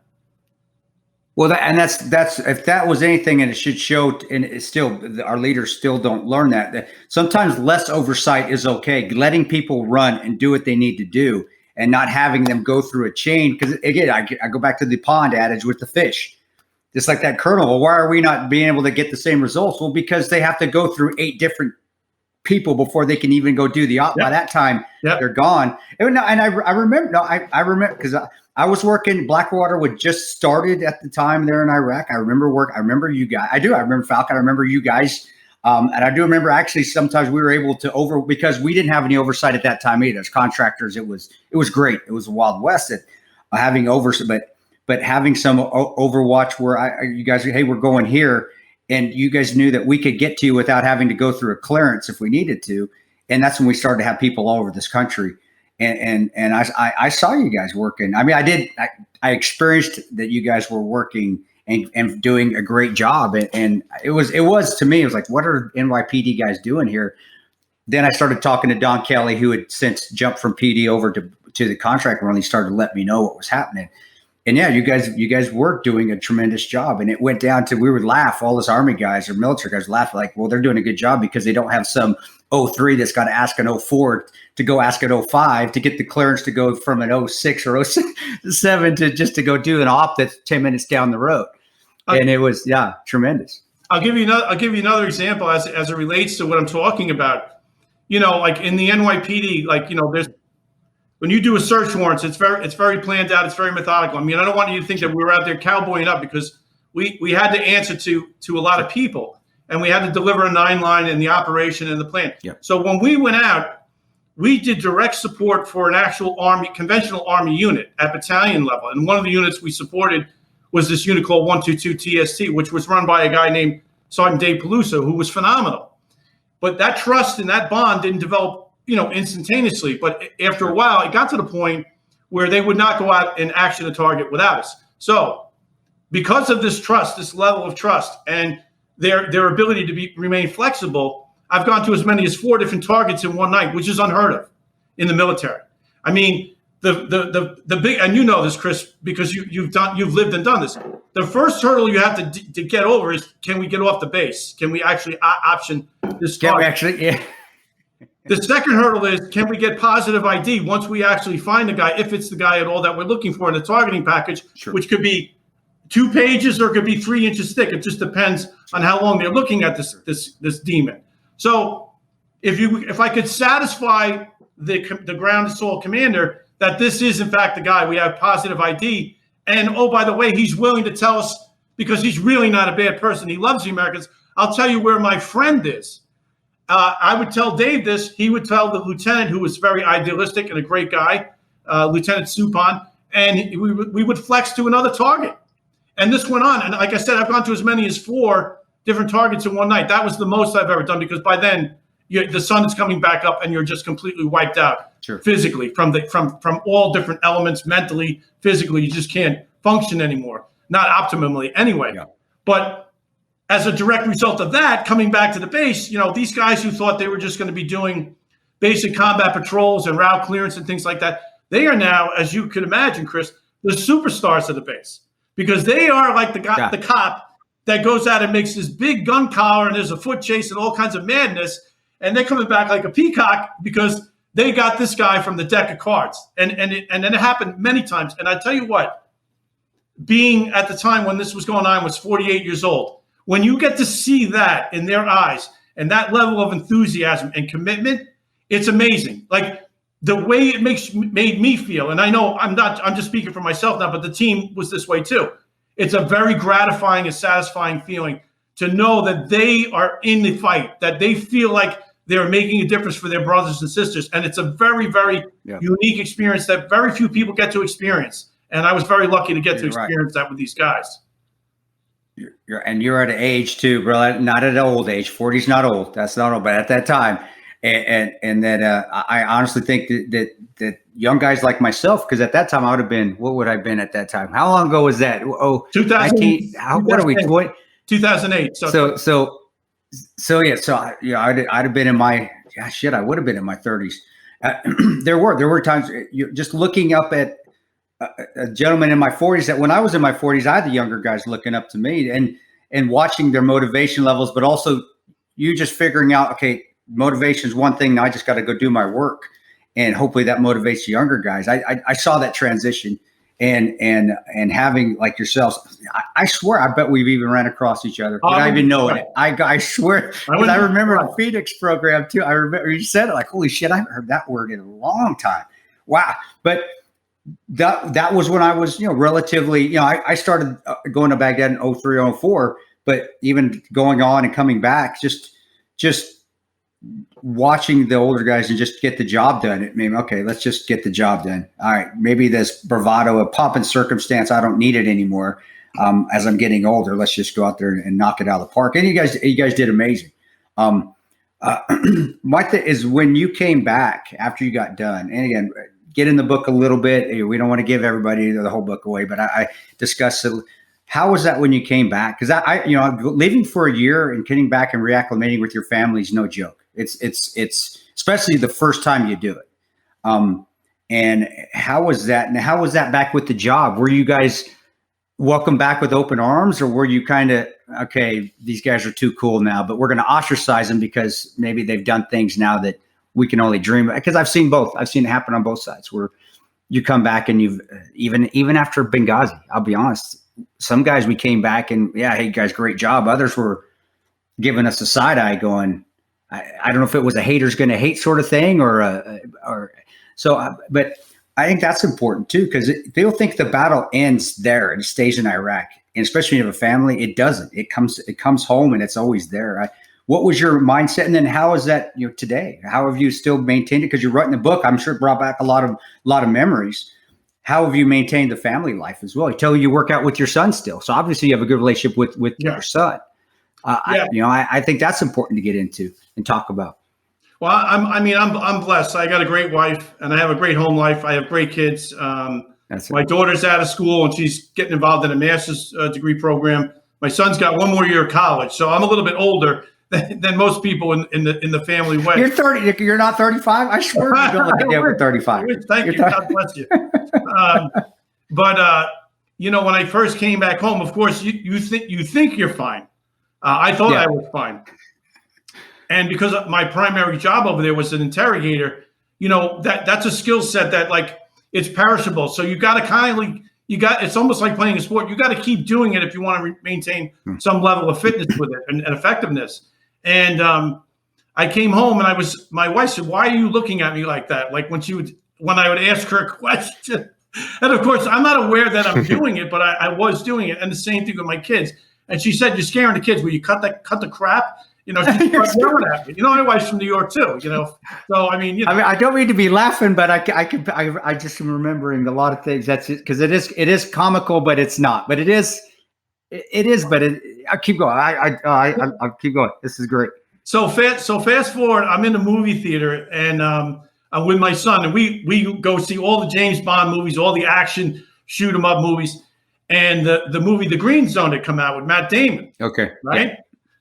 Speaker 5: Well, that's if that was anything, and it should show, and it's still our leaders still don't learn that sometimes less oversight is okay. Letting people run and do what they need to do, and not having them go through a chain. Because again, I go back to the pond adage with the fish. Just like that kernel. Well, why are we not being able to get the same results? Well, because they have to go through 8 different people before they can even go do the op. By that time, they're gone. And I remember. I remember because I was working. Blackwater was just started at the time there in Iraq. I remember you guys. I remember Falcon. I remember you guys. And I do remember actually sometimes we were able to because we didn't have any oversight at that time either. As contractors, it was great. It was the Wild West at having oversight, but having some overwatch where you guys, hey, we're going here. And you guys knew that we could get to you without having to go through a clearance if we needed to. And that's when we started to have people all over this country. And I saw you guys working. I mean, I experienced that you guys were working and doing a great job. And it was to me, it was like, what are NYPD guys doing here? Then I started talking to Don Kelly, who had since jumped from PD over to the contract run. He started to let me know what was happening. And yeah, you guys were doing a tremendous job. And it went down to, we would laugh, all those Army guys or military guys laugh like, well, they're doing a good job because they don't have some 03 that's got to ask an 04 to go ask an 05 to get the clearance to go from an 06 or 07 to just to go do an op that's 10 minutes down the road. And it was, tremendous.
Speaker 6: I'll give you another example as it relates to what I'm talking about. You know, like in the NYPD, like, you know, there's, when you do a search warrants, it's very planned out. It's very methodical. I mean, I don't want you to think that we were out there cowboying up because we had to answer to a lot of people, and we had to deliver a 9-line in the operation and the plan.
Speaker 5: Yep.
Speaker 6: So when we went out, we did direct support for an actual conventional Army unit at battalion level. And one of the units we supported was this unit called 122 TST, which was run by a guy named Sergeant Dave Peluso, who was phenomenal. But that trust and that bond didn't develop, you know, instantaneously. But after a while, it got to the point where they would not go out and action a target without us. So because of this trust, this level of trust, and their ability to remain flexible, I've gone to as many as 4 different targets in one night, which is unheard of in the military. I mean, the big, and you know this, Chris, because you've lived and done this. The first hurdle you have to get over is, can we get off the base? Can we actually option this target?
Speaker 5: Yeah.
Speaker 6: The second hurdle is, can we get positive ID once we actually find the guy, if it's the guy at all that we're looking for in the targeting package, which could be 2 pages or it could be 3 inches thick. It just depends on how long they're looking at this demon. So if I could satisfy the ground assault commander that this is in fact the guy, we have positive ID, and oh, by the way, he's willing to tell us because he's really not a bad person. He loves the Americans. I'll tell you where my friend is. I would tell Dave this. He would tell the lieutenant, who was very idealistic and a great guy, Lieutenant Supon, and we would flex to another target. And this went on. And like I said, I've gone to as many as 4 different targets in one night. That was the most I've ever done, because by then the sun is coming back up and you're just completely wiped out physically from all different elements, mentally, physically. You just can't function anymore, not optimally anyway. Yeah. But as a direct result of that, coming back to the base, you know, these guys who thought they were just going to be doing basic combat patrols and route clearance and things like that, they are now, as you could imagine, Chris, the superstars of the base, because they are like the cop that goes out and makes this big gun collar and there's a foot chase and all kinds of madness, and they're coming back like a peacock because they got this guy from the deck of cards. And then it happened many times. And I tell you what, being at the time when this was going on was 48 years old. When you get to see that in their eyes and that level of enthusiasm and commitment, it's amazing. Like the way it made me feel, and I know I'm just speaking for myself now, but the team was this way too. It's a very gratifying and satisfying feeling to know that they are in the fight, that they feel like they're making a difference for their brothers and sisters. And it's a very, very unique experience that very few people get to experience. And I was very lucky to get to experience that with these guys.
Speaker 5: You're at an age too, bro. Not at an old age. 40's not old. That's not old, but at that time, and that I honestly think that young guys like myself, because at that time I would have been. What would I have been at that time? How long ago was that?
Speaker 6: 2008.
Speaker 5: What are we?
Speaker 6: 2008.
Speaker 5: I'd have been in my I would have been in my 30s. There were times just looking up at a gentleman in my 40s that when I was in my 40s, I had the younger guys looking up to me and watching their motivation levels, but also you just figuring out, okay, motivation is one thing. Now I just got to go do my work, and hopefully that motivates the younger guys. I saw that transition, and having like yourselves, I swear, I bet we've even ran across each other without even knowing it. I swear, because I remember the Phoenix program too. I remember you said it like, holy shit, I haven't heard that word in a long time. Wow. But that was when I was, relatively, I started going to Baghdad in 03, 04, but even going on and coming back, just watching the older guys and just get the job done. It made me, okay, let's just get the job done. All right, maybe this bravado, a pomp and circumstance, I don't need it anymore. As I'm getting older, let's just go out there and knock it out of the park. And you guys did amazing. My thing is when you came back after you got done, and again, get in the book a little bit. We don't want to give everybody the whole book away, but I discussed it. How was that when you came back? Because I leaving for a year and getting back and reacclimating with your family is no joke. It's especially the first time you do it. And how was that? And how was that back with the job? Were you guys welcome back with open arms, or were you kind of, okay, these guys are too cool now, but we're going to ostracize them because maybe they've done things now that we can only dream? Because I've seen both. I've seen it happen on both sides where you come back and you've even after Benghazi, I'll be honest, some guys we came back and hey guys, great job. Others were giving us a side eye going, I don't know if it was a haters going to hate sort of thing but I think that's important too, because they'll think the battle ends there and stays in Iraq. And especially when you have a family, it doesn't. It comes home and it's always there. What was your mindset? And then how is that, today? How have you still maintained it? Because you're writing the book. I'm sure it brought back a lot of memories. How have you maintained the family life as well? You tell you work out with your son still. So obviously you have a good relationship with your son. I think that's important to get into and talk about.
Speaker 6: Well, I'm blessed. I got a great wife and I have a great home life. I have great kids. My daughter's out of school and she's getting involved in a master's degree program. My son's got one more year of college. So I'm a little bit older than most people in the family way.
Speaker 5: You're 30. You're not 35. I swear you don't look like you're 35.
Speaker 6: Thank you. God bless you. But when I first came back home, of course, you think you're fine. I thought I was fine. And because my primary job over there was an interrogator, that's a skill set that like it's perishable. So you got to it's almost like playing a sport. You got to keep doing it if you want to maintain some level of fitness with it and effectiveness. And I came home and my wife said, "Why are you looking at me like that?" Like when I would ask her a question. And of course, I'm not aware that I'm doing it, but I was doing it. And the same thing with my kids. And she said, "You're scaring the kids. Will you cut the crap?" She's yelling at me. My wife's from New York too. So I
Speaker 5: don't mean to be laughing, but I just am remembering a lot of things. That's it, because it is comical, but it's not. But it is. But I'll keep going. I'll keep going. This is great.
Speaker 6: So fast forward. I'm in the movie theater and I'm with my son, and we go see all the James Bond movies, all the action shoot 'em up movies, and the movie The Green Zone had come out with Matt Damon.
Speaker 5: Okay.
Speaker 6: Right. Yeah.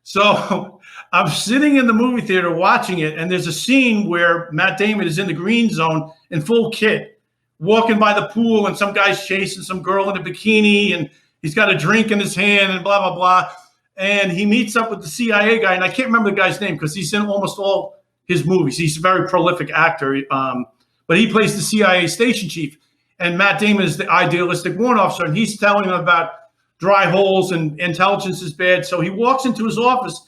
Speaker 6: So I'm sitting in the movie theater watching it, and there's a scene where Matt Damon is in the green zone in full kit, walking by the pool, and some guy's chasing some girl in a bikini, and he's got a drink in his hand, and blah, blah, blah. And he meets up with the CIA guy, and I can't remember the guy's name because he's in almost all his movies. He's a very prolific actor, but he plays the CIA station chief, and Matt Damon is the idealistic warrant officer, and he's telling him about dry holes and intelligence is bad. So he walks into his office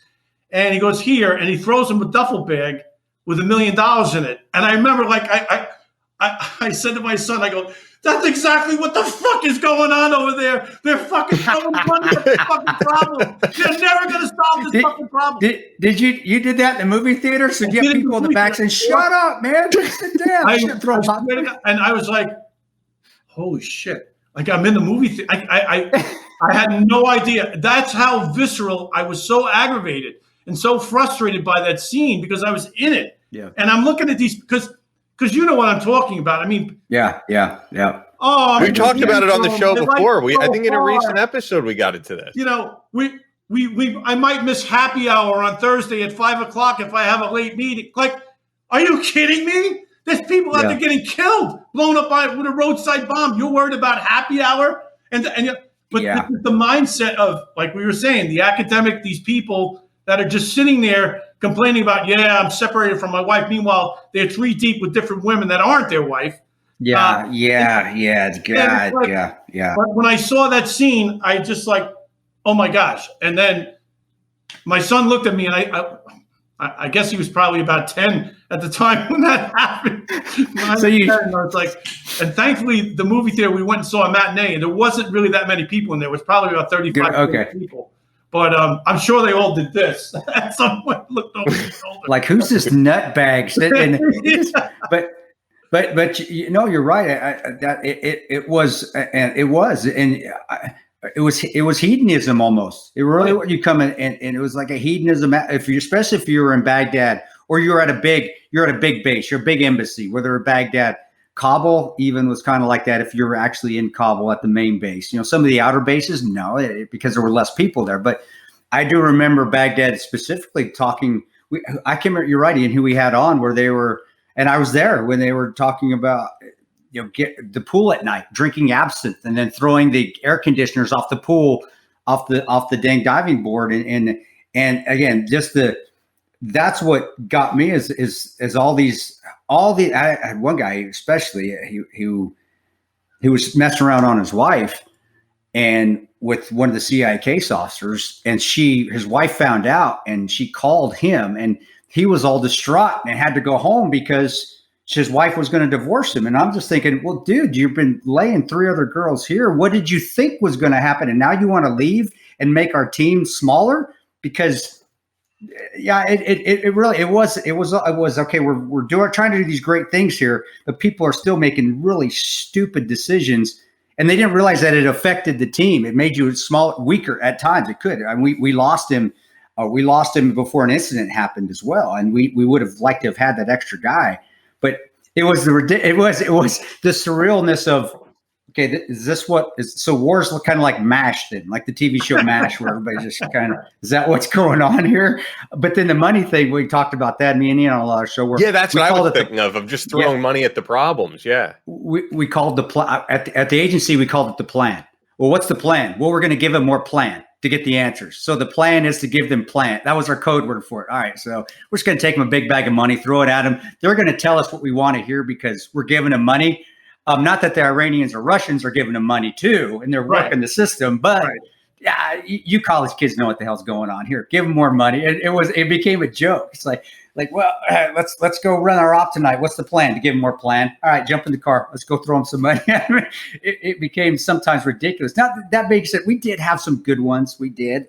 Speaker 6: and he goes here and he throws him a duffel bag with $1 million in it. And I remember I said to my son, I go, "That's exactly what the fuck is going on over there. They're fucking throwing money at this fucking problem. They're never going to solve this fucking problem."
Speaker 5: Did you did that in the movie theater? So get people in the back saying, "Shut up, man. Just sit down."
Speaker 6: And I was like, holy shit. Like I'm in the movie theater. I had no idea. That's how visceral I was, so aggravated and so frustrated by that scene because I was in it.
Speaker 5: Yeah.
Speaker 6: And I'm looking at these because you know what I'm talking about. I mean,
Speaker 5: yeah.
Speaker 4: Oh, we talked about it on the show before. I think in a recent episode we got into this.
Speaker 6: I might miss happy hour on Thursday at 5:00 if I have a late meeting. Like, are you kidding me? There's people out there getting killed, blown up with a roadside bomb. You're worried about happy hour, but the mindset of, like we were saying, the academic, these people that are just sitting there complaining about, I'm separated from my wife. Meanwhile, they're 3 deep with different women that aren't their wife.
Speaker 5: It's God,
Speaker 6: But when I saw that scene, I just like, oh my gosh! And then my son looked at me, and I guess he was probably about 10 at the time when that happened. I was like, and thankfully, the movie theater, we went and saw a matinee, and there wasn't really that many people in there. It was probably about 35 people. But I'm sure they all did this. Someone looked over his shoulder.
Speaker 5: Like, who's this nutbag sitting? But you're right. It was hedonism almost. It really you come in and it was like a hedonism. Especially if you were in Baghdad or you're at a big base, you're a big embassy, whether in Baghdad, Kabul even was kind of like that. If you were actually in Kabul at the main base, some of the outer bases, because there were less people there. But I do remember Baghdad specifically talking. I can't remember. You're right, Ian, who we had on where they were. And I was there when they were talking about, get the pool at night, drinking absinthe, and then throwing the air conditioners off the pool, off the dang diving board, and again, that's what got me is I had one guy especially who was messing around on his wife, and with one of the CIA case officers, and his wife found out, and she called him, and he was all distraught and had to go home because his wife was going to divorce him. And I'm just thinking, well, dude, you've been laying 3 other girls here. What did you think was going to happen? And now you want to leave and make our team smaller? Because it was okay. We're trying to do these great things here, but people are still making really stupid decisions. And they didn't realize that it affected the team. It made you weaker at times. It could. I mean, we lost him. We lost him before an incident happened as well, and we would have liked to have had that extra guy. But it was the surrealness of, okay, is this what is so? War's kind of like MASH, then, like the TV show MASH, where everybody's just kind of, is that what's going on here? But then the money thing, we talked about that. Me and Ian on a lot of show.
Speaker 4: That's what I was thinking of just throwing money at the problems. Yeah,
Speaker 5: we called at the agency. We called it the plan. Well, what's the plan? Well, we're going to give them more plan to get the answers. So the plan is to give them plan. That was our code word for it. All right. So we're just going to take them a big bag of money, throw it at them. They're going to tell us what we want to hear because we're giving them money. Not that the Iranians or Russians are giving them money too, and they're working the system, but you college kids know what the hell's going on here. Give them more money. It became a joke. It's like, well, let's go run our op tonight. What's the plan? To give them more plan. All right, jump in the car. Let's go throw them some money. It became sometimes ridiculous. Now, that being said, we did have some good ones. We did.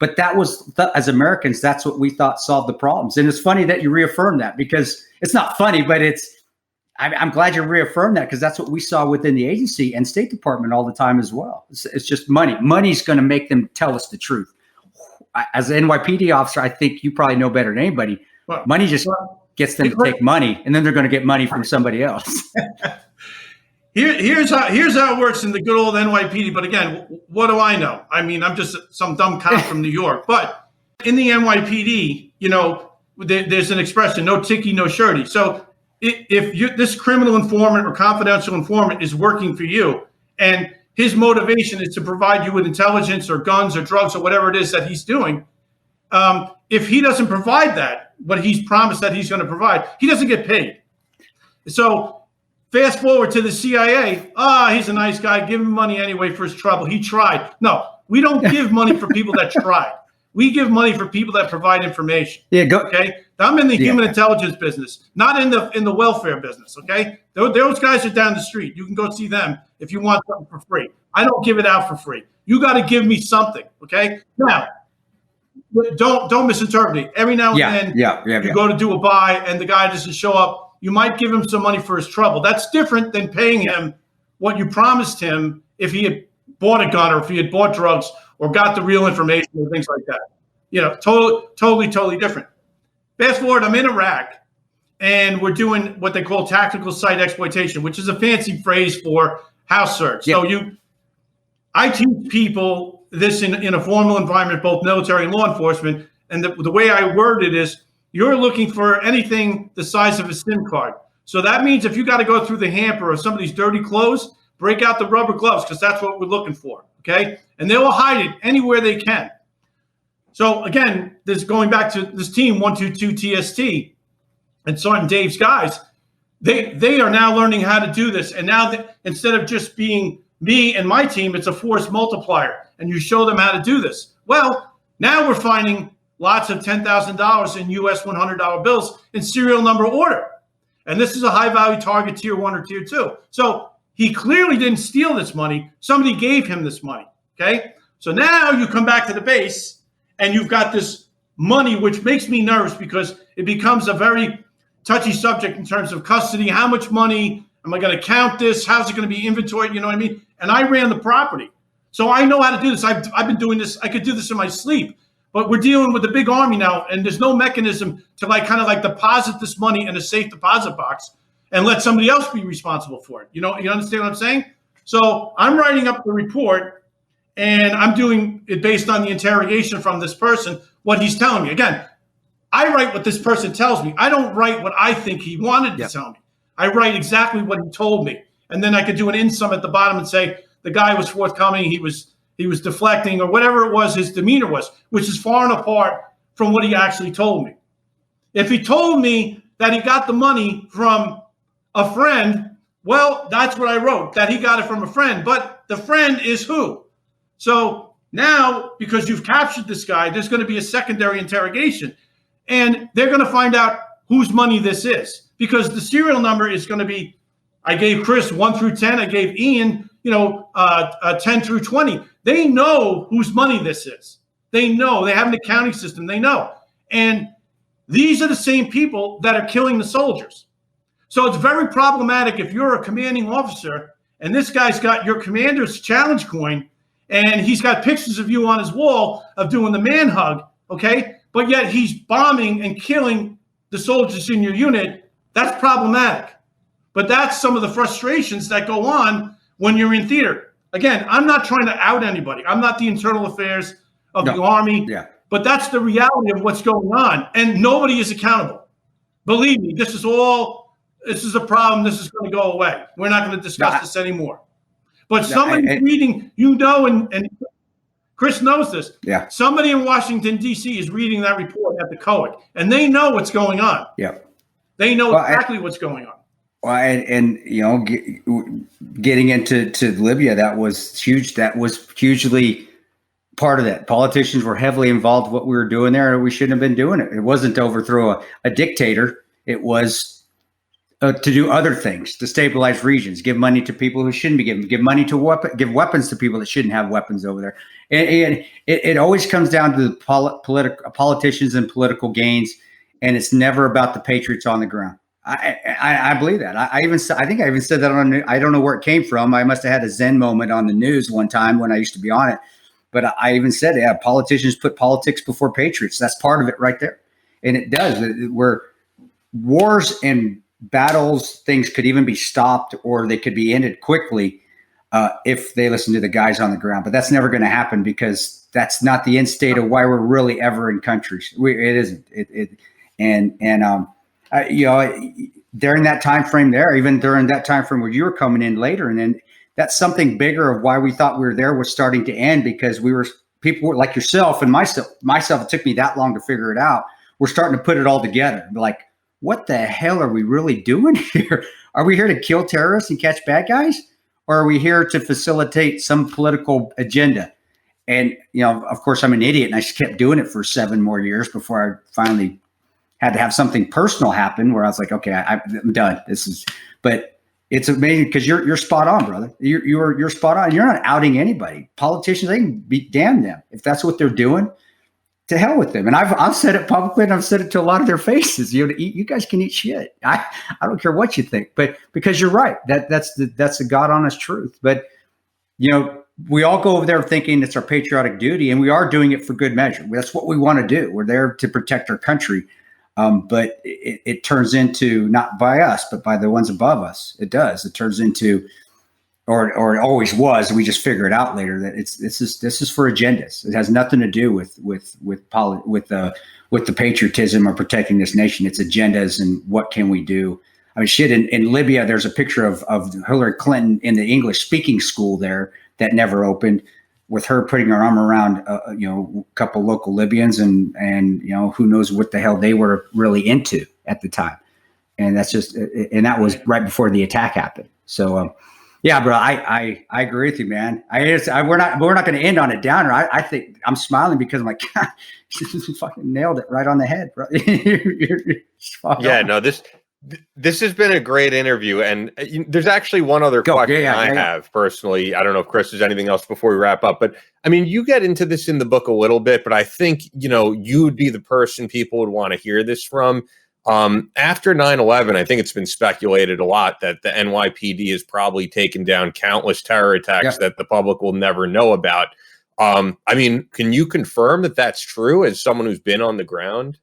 Speaker 5: But that was, as Americans, that's what we thought solved the problems. And it's funny that you reaffirm that because it's not funny, but I'm glad you reaffirmed that because that's what we saw within the agency and State Department all the time as well. It's just money. Money's going to make them tell us the truth. As an NYPD officer, I think you probably know better than anybody. Well, money just gets them to take money, and then they're going to get money from somebody else.
Speaker 6: Here's how it works in the good old NYPD. But again, what do I know? I mean, I'm just some dumb cop from New York. But in the NYPD, there's an expression: "No ticky, no shirty." So if this criminal informant or confidential informant is working for you, and his motivation is to provide you with intelligence or guns or drugs or whatever it is that he's doing, if he doesn't provide that, what he's promised that he's going to provide, he doesn't get paid. So fast forward to the CIA. He's a nice guy. Give him money anyway for his trouble. He tried. No, we don't give money for people that tried. We give money for people that provide information. Okay. I'm in the human intelligence business, not in the welfare business. Okay. Those guys are down the street. You can go see them if you want something for free. I don't give it out for free. You got to give me something. Okay. Now, don't misinterpret it. Every now and then you go to do a buy and the guy doesn't show up. You might give him some money for his trouble. That's different than paying him what you promised him if he had bought a gun or if he had bought drugs or got the real information or things like that. Totally different. Fast forward, I'm in Iraq and we're doing what they call tactical site exploitation, which is a fancy phrase for house search. So I teach people this in a formal environment, both military and law enforcement. And the way I word it is, you're looking for anything the size of a SIM card. So that means if you got to go through the hamper of somebody's dirty clothes, break out the rubber gloves, because that's what we're looking for, okay? And they will hide it anywhere they can. So again, this going back to this team 122 TST and Sergeant Dave's guys, they are now learning how to do this. And now instead of just being me and my team, it's a force multiplier, and you show them how to do this. Well, now we're finding lots of $10,000 in US $100 bills in serial number order. And this is a high-value target, tier 1 or tier 2. So he clearly didn't steal this money. Somebody gave him this money, okay? So now you come back to the base, and you've got this money, which makes me nervous because it becomes a very touchy subject in terms of custody. How much money? Am I going to count this? How's it going to be inventoried? You know what I mean? And I ran the property. So I know how to do this. I've been doing this. I could do this in my sleep. But we're dealing with a big army now, and there's no mechanism to kind of deposit this money in a safe deposit box and let somebody else be responsible for it. You understand what I'm saying? So I'm writing up the report, and I'm doing it based on the interrogation from this person, what he's telling me. Again, I write what this person tells me. I don't write what I think he wanted to tell me. I write exactly what he told me. And then I could do an in-sum at the bottom and say, the guy was forthcoming, he was deflecting, or whatever it was his demeanor was, which is far and apart from what he actually told me. If he told me that he got the money from a friend, well, that's what I wrote, that he got it from a friend. But the friend is who? So now, because you've captured this guy, there's going to be a secondary interrogation. And they're going to find out whose money this is. Because the serial number is going to be, I gave Chris 1 through 10. I gave Ian, 10 through 20. They know whose money this is. They know. They have an accounting system. They know. And these are the same people that are killing the soldiers. So it's very problematic if you're a commanding officer and this guy's got your commander's challenge coin and he's got pictures of you on his wall of doing the man hug, okay? But yet he's bombing and killing the soldiers in your unit. That's problematic. But that's some of the frustrations that go on when you're in theater. Again, I'm not trying to out anybody. I'm not the internal affairs of the Army. Yeah. But that's the reality of what's going on. And nobody is accountable. Believe me, this is a problem. This is going to go away. We're not going to discuss this anymore. But somebody reading, and Chris knows this. Yeah. Somebody in Washington, D.C. is reading that report at the COIC, and they know what's going on. Yeah. They know exactly what's going on.
Speaker 5: Well, getting into Libya, that was huge. That was hugely part of that. Politicians were heavily involved in what we were doing there, and we shouldn't have been doing it. It wasn't to overthrow a dictator. It was to do other things, to stabilize regions, give money to people who shouldn't be given, give money to give weapons to people that shouldn't have weapons over there. And it always comes down to the politicians and political gains, and it's never about the patriots on the ground. I believe that. I think I even said that on. I don't know where it came from. I must have had a Zen moment on the news one time when I used to be on it. But I even said, yeah, politicians put politics before patriots. That's part of it right there, and it does. Where wars and battles, things could even be stopped or they could be ended quickly if they listen to the guys on the ground. But that's never going to happen because that's not the end state of why we're really ever in countries. It isn't. During that time frame there, even during that time frame where you were coming in later, and then that's something bigger of why we thought we were there was starting to end because people were like yourself and myself, it took me that long to figure it out. We're starting to put it all together. Like, what the hell are we really doing here? Are we here to kill terrorists and catch bad guys? Or are we here to facilitate some political agenda? And, of course, I'm an idiot and I just kept doing it for 7 more years before I finally had to have something personal happen where I was like, okay, I'm done. But it's amazing because you're spot on, brother. You're spot on. You're not outing anybody. Politicians, they can be damn them. If that's what they're doing, to hell with them. And I've said it publicly and I've said it to a lot of their faces. You guys can eat shit. I don't care what you think, but because you're right, that's the God honest truth. But we all go over there thinking it's our patriotic duty, and we are doing it for good measure. That's what we want to do. We're there to protect our country. But it turns into, not by us, but by the ones above us. It does. It turns into, or it always was. We just figure it out later that this is for agendas. It has nothing to do with the patriotism or protecting this nation. It's agendas and what can we do. I mean, shit. In Libya, there's a picture of Hillary Clinton in the English speaking school there that never opened, with her putting her arm around a couple local Libyans and who knows what the hell they were really into at the time. And that was right before the attack happened. So, yeah, bro, I agree with you, man. We're not going to end on a downer. I think I'm smiling because I'm like, God, you fucking nailed it right on the head, bro.
Speaker 4: Yeah, no, this has been a great interview, and there's actually one other question I have personally. I don't know if Chris has anything else before we wrap up, but I mean, you get into this in the book a little bit, but I think you would be the person people would want to hear this from. After 9/11, I think it's been speculated a lot that the NYPD has probably taken down countless terror attacks that the public will never know about. I mean, can you confirm that that's true as someone who's been on the ground?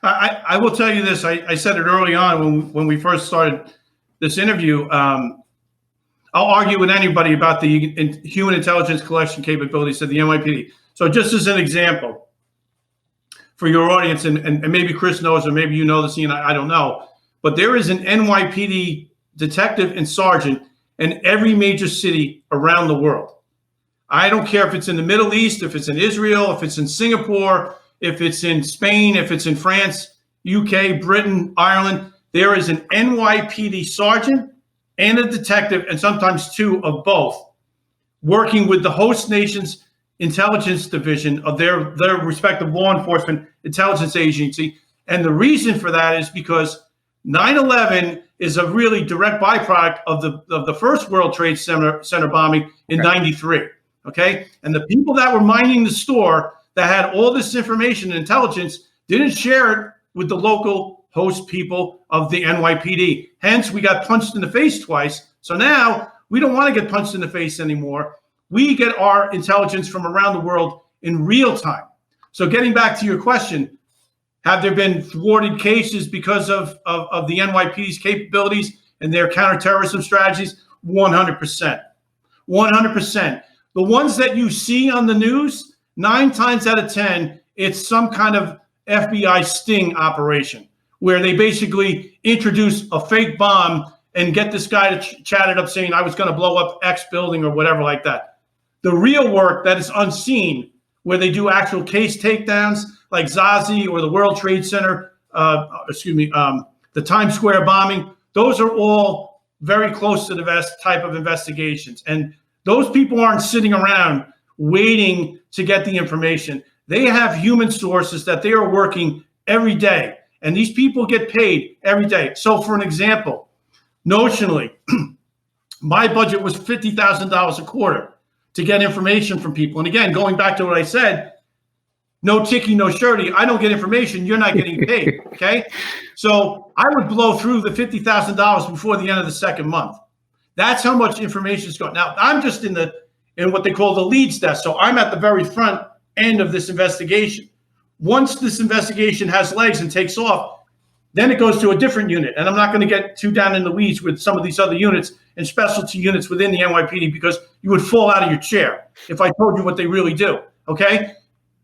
Speaker 6: I will tell you this. I said it early on when we first started this interview. I'll argue with anybody about the human intelligence collection capabilities of the NYPD. So just as an example, for your audience, and maybe Chris knows, or maybe you know this, and I don't know, but there is an NYPD detective and sergeant in every major city around the world. I don't care if it's in the Middle East, if it's in Israel, if it's in Singapore, if it's in Spain, if it's in France, UK, Britain, Ireland. There is an NYPD sergeant and a detective, and sometimes two of both, working with the host nation's intelligence division of their respective law enforcement intelligence agency. And the reason for that is because 9/11 is a really direct byproduct of the first World Trade Center bombing in '93. Okay, and the people that were mining the store that had all this information and intelligence didn't share it with the local host people of the NYPD. Hence, we got punched in the face twice. So now we don't want to get punched in the face anymore. We get our intelligence from around the world in real time. So getting back to your question, have there been thwarted cases because of the NYPD's capabilities and their counterterrorism strategies? 100%. 100%. The ones that you see on the news, 9 times out of 10, it's some kind of FBI sting operation where they basically introduce a fake bomb and get this guy to chat it up saying, I was going to blow up X building or whatever like that. The real work that is unseen, where they do actual case takedowns like Zazi or the World Trade Center, the Times Square bombing, those are all very close to the type of investigations. And those people aren't sitting around waiting to get the information. They have human sources that they are working every day. And these people get paid every day. So for an example, notionally, my budget was $50,000 a quarter to get information from people. And again, going back to what I said, no ticky, no shirty. I don't get information. You're not getting paid. Okay. So I would blow through the $50,000 before the end of the second month. That's how much information is going. Now I'm just in what they call the leads desk. So I'm at the very front end of this investigation. Once this investigation has legs and takes off, then it goes to a different unit. And I'm not going to get too down in the weeds with some of these other units and specialty units within the NYPD because you would fall out of your chair if I told you what they really do. Okay.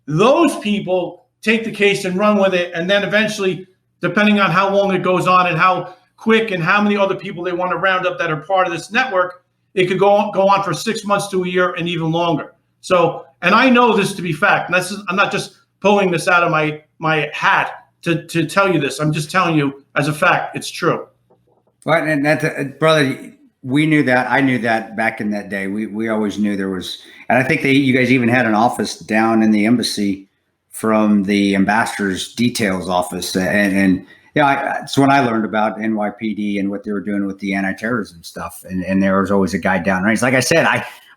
Speaker 6: Those people take the case and run with it. And then eventually, depending on how long it goes on and how quick and how many other people they want to round up that are part of this network, it could go on for 6 months to a year and even longer. So, and I know this to be fact. And I'm not just pulling this out of my hat to tell you this. I'm just telling you as a fact. It's true.
Speaker 5: Well, and that, brother, we knew that. I knew that back in that day. We always knew there was, and I think you guys even had an office down in the embassy from the ambassador's details office. And yeah, it's when I learned about NYPD and what they were doing with the anti-terrorism stuff. And there was always a guy down range. Like I said,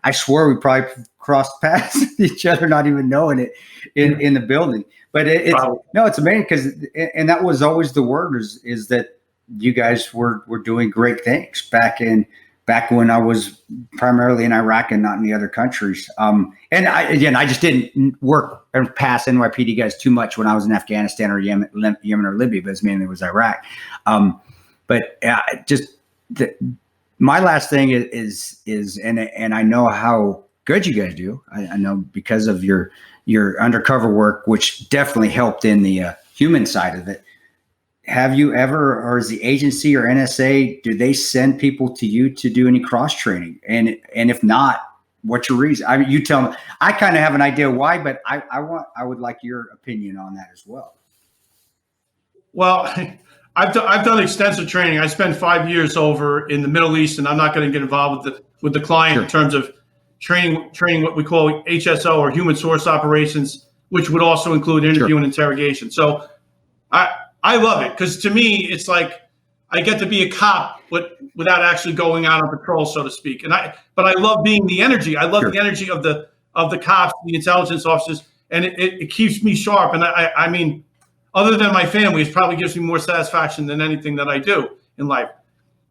Speaker 5: I swore we probably crossed paths each other, not even knowing it in the building. But it's amazing because, and that was always the word is that you guys were doing great things back when I was primarily in Iraq and not in the other countries. And I just didn't work and pass NYPD guys too much when I was in Afghanistan or Yemen or Libya, but mainly it was Iraq. my last thing is and I know how good you guys do. I know because of your undercover work, which definitely helped in the human side of it. Have you ever, or is the agency or NSA, do they send people to you to do any cross training? And if not, what's your reason? I mean, you tell me. I kind of have an idea why, but I would like your opinion on that as well.
Speaker 6: Well, I've done extensive training. I spent 5 years over in the Middle East, and I'm not going to get involved with the client
Speaker 5: Sure.
Speaker 6: in terms of training what we call HSO or human source operations, which would also include interview and interrogation. So I love it because to me, it's like I get to be a cop, but without actually going out on patrol, so to speak. But I love being the energy. I love the energy of the cops, the intelligence officers, and it keeps me sharp. And I mean, other than my family, it probably gives me more satisfaction than anything that I do in life.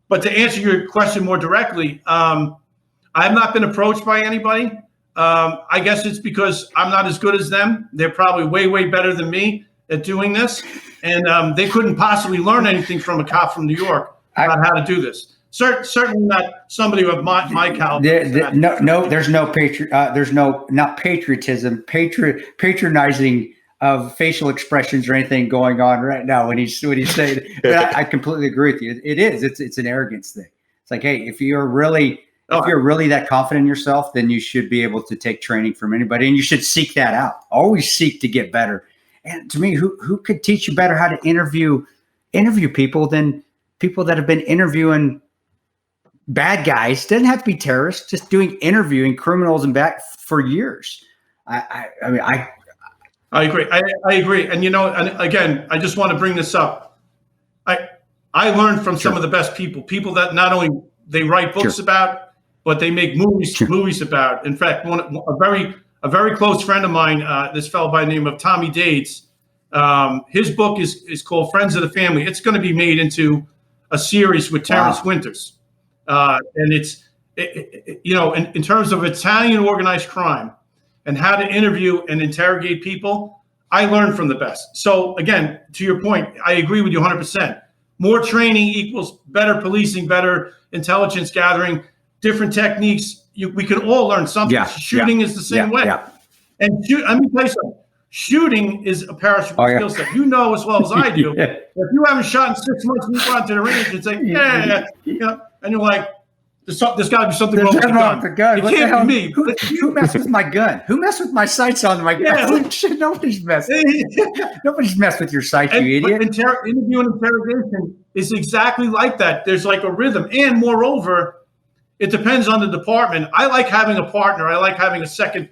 Speaker 6: But to answer your question more directly, I've not been approached by anybody. I guess it's because I'm not as good as them. They're probably way, way better than me at doing this. And they couldn't possibly learn anything from a cop from New York about how to do this. Certainly not somebody of my caliber.
Speaker 5: There's not patriotism, patronizing of facial expressions or anything going on right now when he's saying. But I completely agree with you. It is. It's an arrogance thing. It's like, hey, if you're really that confident in yourself, then you should be able to take training from anybody, and you should seek that out. Always seek to get better. And to me, who could teach you better how to interview people than people that have been interviewing bad guys? Doesn't have to be terrorists, just interviewing criminals and back for years. I
Speaker 6: agree. I agree. And and again, I just want to bring this up. I learned from some of the best people that not only they write books about, but they make movies about. In fact, a very close friend of mine, this fellow by the name of Tommy Dades, his book is called Friends of the Family. It's going to be made into a series with Terrence Winters. And it's, in terms of Italian organized crime and how to interview and interrogate people, I learned from the best. So again, to your point, I agree with you 100%. More training equals better policing, better intelligence gathering, different techniques. We can all learn something. Shooting is the same way. Yeah. And let me tell you something. Shooting is a perishable skill set. You know as well as I do. If you haven't shot in 6 months, you go out to the range and say, and you're like, there's got to be something wrong with the gun. It can't be me.
Speaker 5: Who messed with my gun? Who messed with my sights on my gun? Nobody's messed. Nobody's messed with your sights, you idiot.
Speaker 6: Interview and interrogation is exactly like that. There's like a rhythm. And moreover, it depends on the department. I like having a partner. I like having a second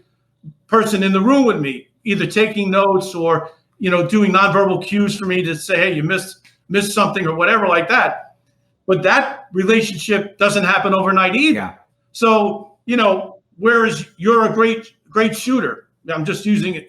Speaker 6: person in the room with me, either taking notes or, doing nonverbal cues for me to say, hey, you missed something or whatever like that. But that relationship doesn't happen overnight either. Yeah. So, whereas you're a great shooter, I'm just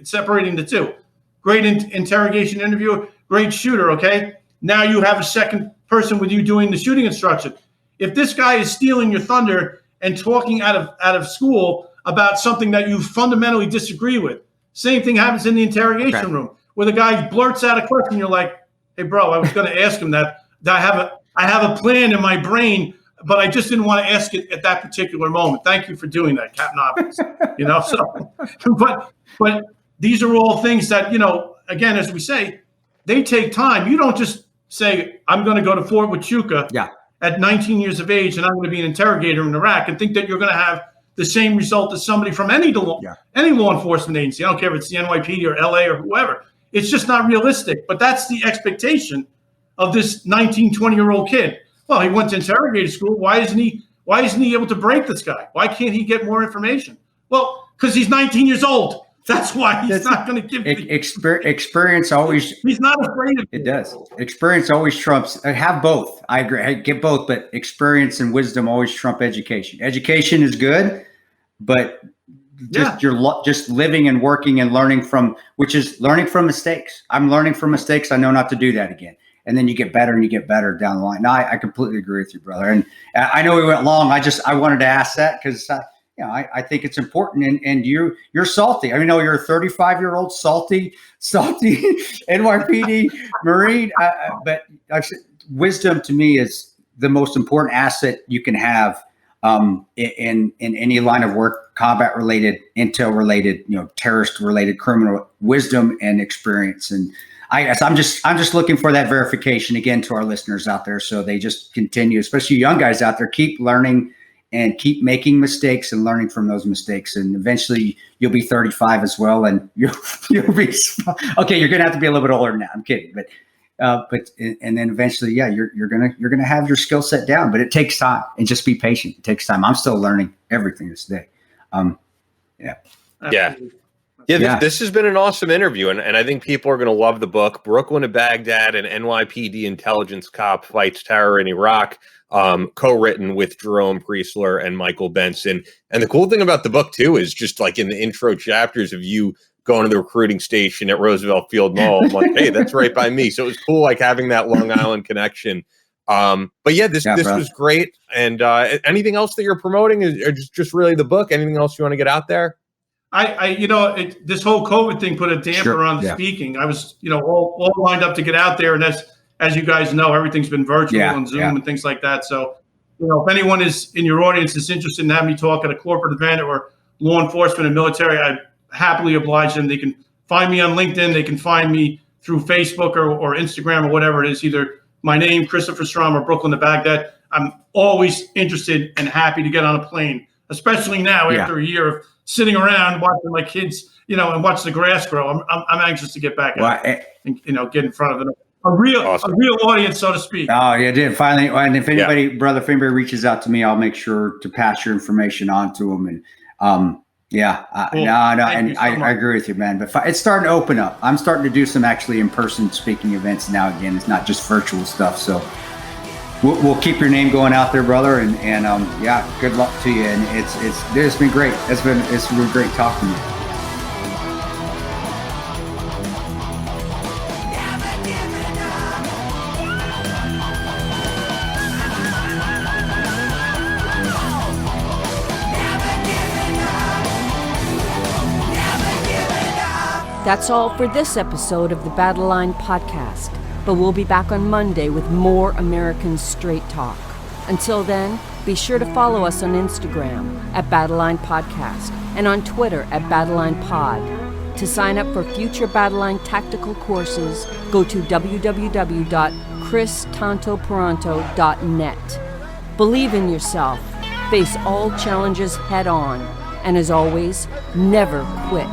Speaker 6: separating the two. Great interrogation interviewer, great shooter, okay? Now you have a second person with you doing the shooting instruction. If this guy is stealing your thunder and talking out of school about something that you fundamentally disagree with, same thing happens in the interrogation room where the guy blurts out a question. You're like, hey, bro, I was going to ask him that. I have a plan in my brain, but I just didn't want to ask it at that particular moment. Thank you for doing that, Captain Obvious. But these are all things that, again, as we say, they take time. You don't just say, I'm going to go to Fort Huachuca at 19 years of age and I'm going to be an interrogator in Iraq and think that you're going to have the same result as somebody from any law enforcement agency. I don't care if it's the NYPD or LA or whoever. It's just not realistic. But that's the expectation of this 19, 20-year-old kid. Well, he went to interrogator school. Why isn't he able to break this guy? Why can't he get more information? Well, because he's 19 years old. That's why he's not going to give
Speaker 5: experience always.
Speaker 6: He's not afraid of
Speaker 5: it. Does experience always trumps? Have both. I agree. I get both, but experience and wisdom always trump education. Education is good, but you're just living and working and learning from mistakes. I'm learning from mistakes. I know not to do that again. And then you get better and you get better down the line. No, I completely agree with you, brother. And I know we went long. I wanted to ask that because I think it's important. And you're salty. I mean, you're a 35-year-old salty NYPD Marine. But wisdom to me is the most important asset you can have in any line of work, combat related, intel related, terrorist related, criminal, wisdom and experience. And I guess I'm just looking for that verification again to our listeners out there, so they just continue, especially young guys out there, keep learning and keep making mistakes and learning from those mistakes. And eventually you'll be 35 as well, and you'll be okay. You're gonna have to be a little bit older now. I'm kidding, but and then eventually, yeah, you're gonna have your skill set down. But it takes time, and just be patient. It takes time. I'm still learning everything this day.
Speaker 4: This has been an awesome interview, and I think people are going to love the book. Brooklyn to Baghdad, an NYPD intelligence cop fights terror in Iraq, co-written with Jerome Priestler and Michael Benson. And the cool thing about the book, too, is just like in the intro chapters of you going to the recruiting station at Roosevelt Field Mall, I'm like, hey, that's right by me. So it was cool, like having that Long Island connection. But yeah, this was great. And anything else that you're promoting, or just really the book? Anything else you want to get out there?
Speaker 6: This whole COVID thing put a damper on the speaking. I was, all lined up to get out there, and as you guys know, everything's been virtual and Zoom and things like that. So, if anyone is in your audience is interested in having me talk at a corporate event or law enforcement and military, I happily oblige them. They can find me on LinkedIn. They can find me through Facebook or Instagram or whatever it is, either my name, Christopher Strom, or Brooklyn to Baghdad. I'm always interested and happy to get on a plane, especially now after a year of sitting around watching my kids, and watch the grass grow. I'm anxious to get back out and get in front of a real audience, so to speak.
Speaker 5: Oh, yeah, did finally. And if anybody, brother, if anybody reaches out to me, I'll make sure to pass your information on to them. And I agree with you, man. But it's starting to open up. I'm starting to do some actually in-person speaking events now. Again, it's not just virtual stuff. So we'll keep your name going out there, brother. And good luck to you. And it's been great. It's been great talking to you.
Speaker 1: That's all for this episode of the Battleline podcast, but we'll be back on Monday with more American Straight Talk. Until then, be sure to follow us on Instagram at Battleline Podcast and on Twitter at Battleline Pod. To sign up for future Battleline tactical courses, go to www.christantoperanto.net. Believe in yourself, face all challenges head on, and as always, never quit.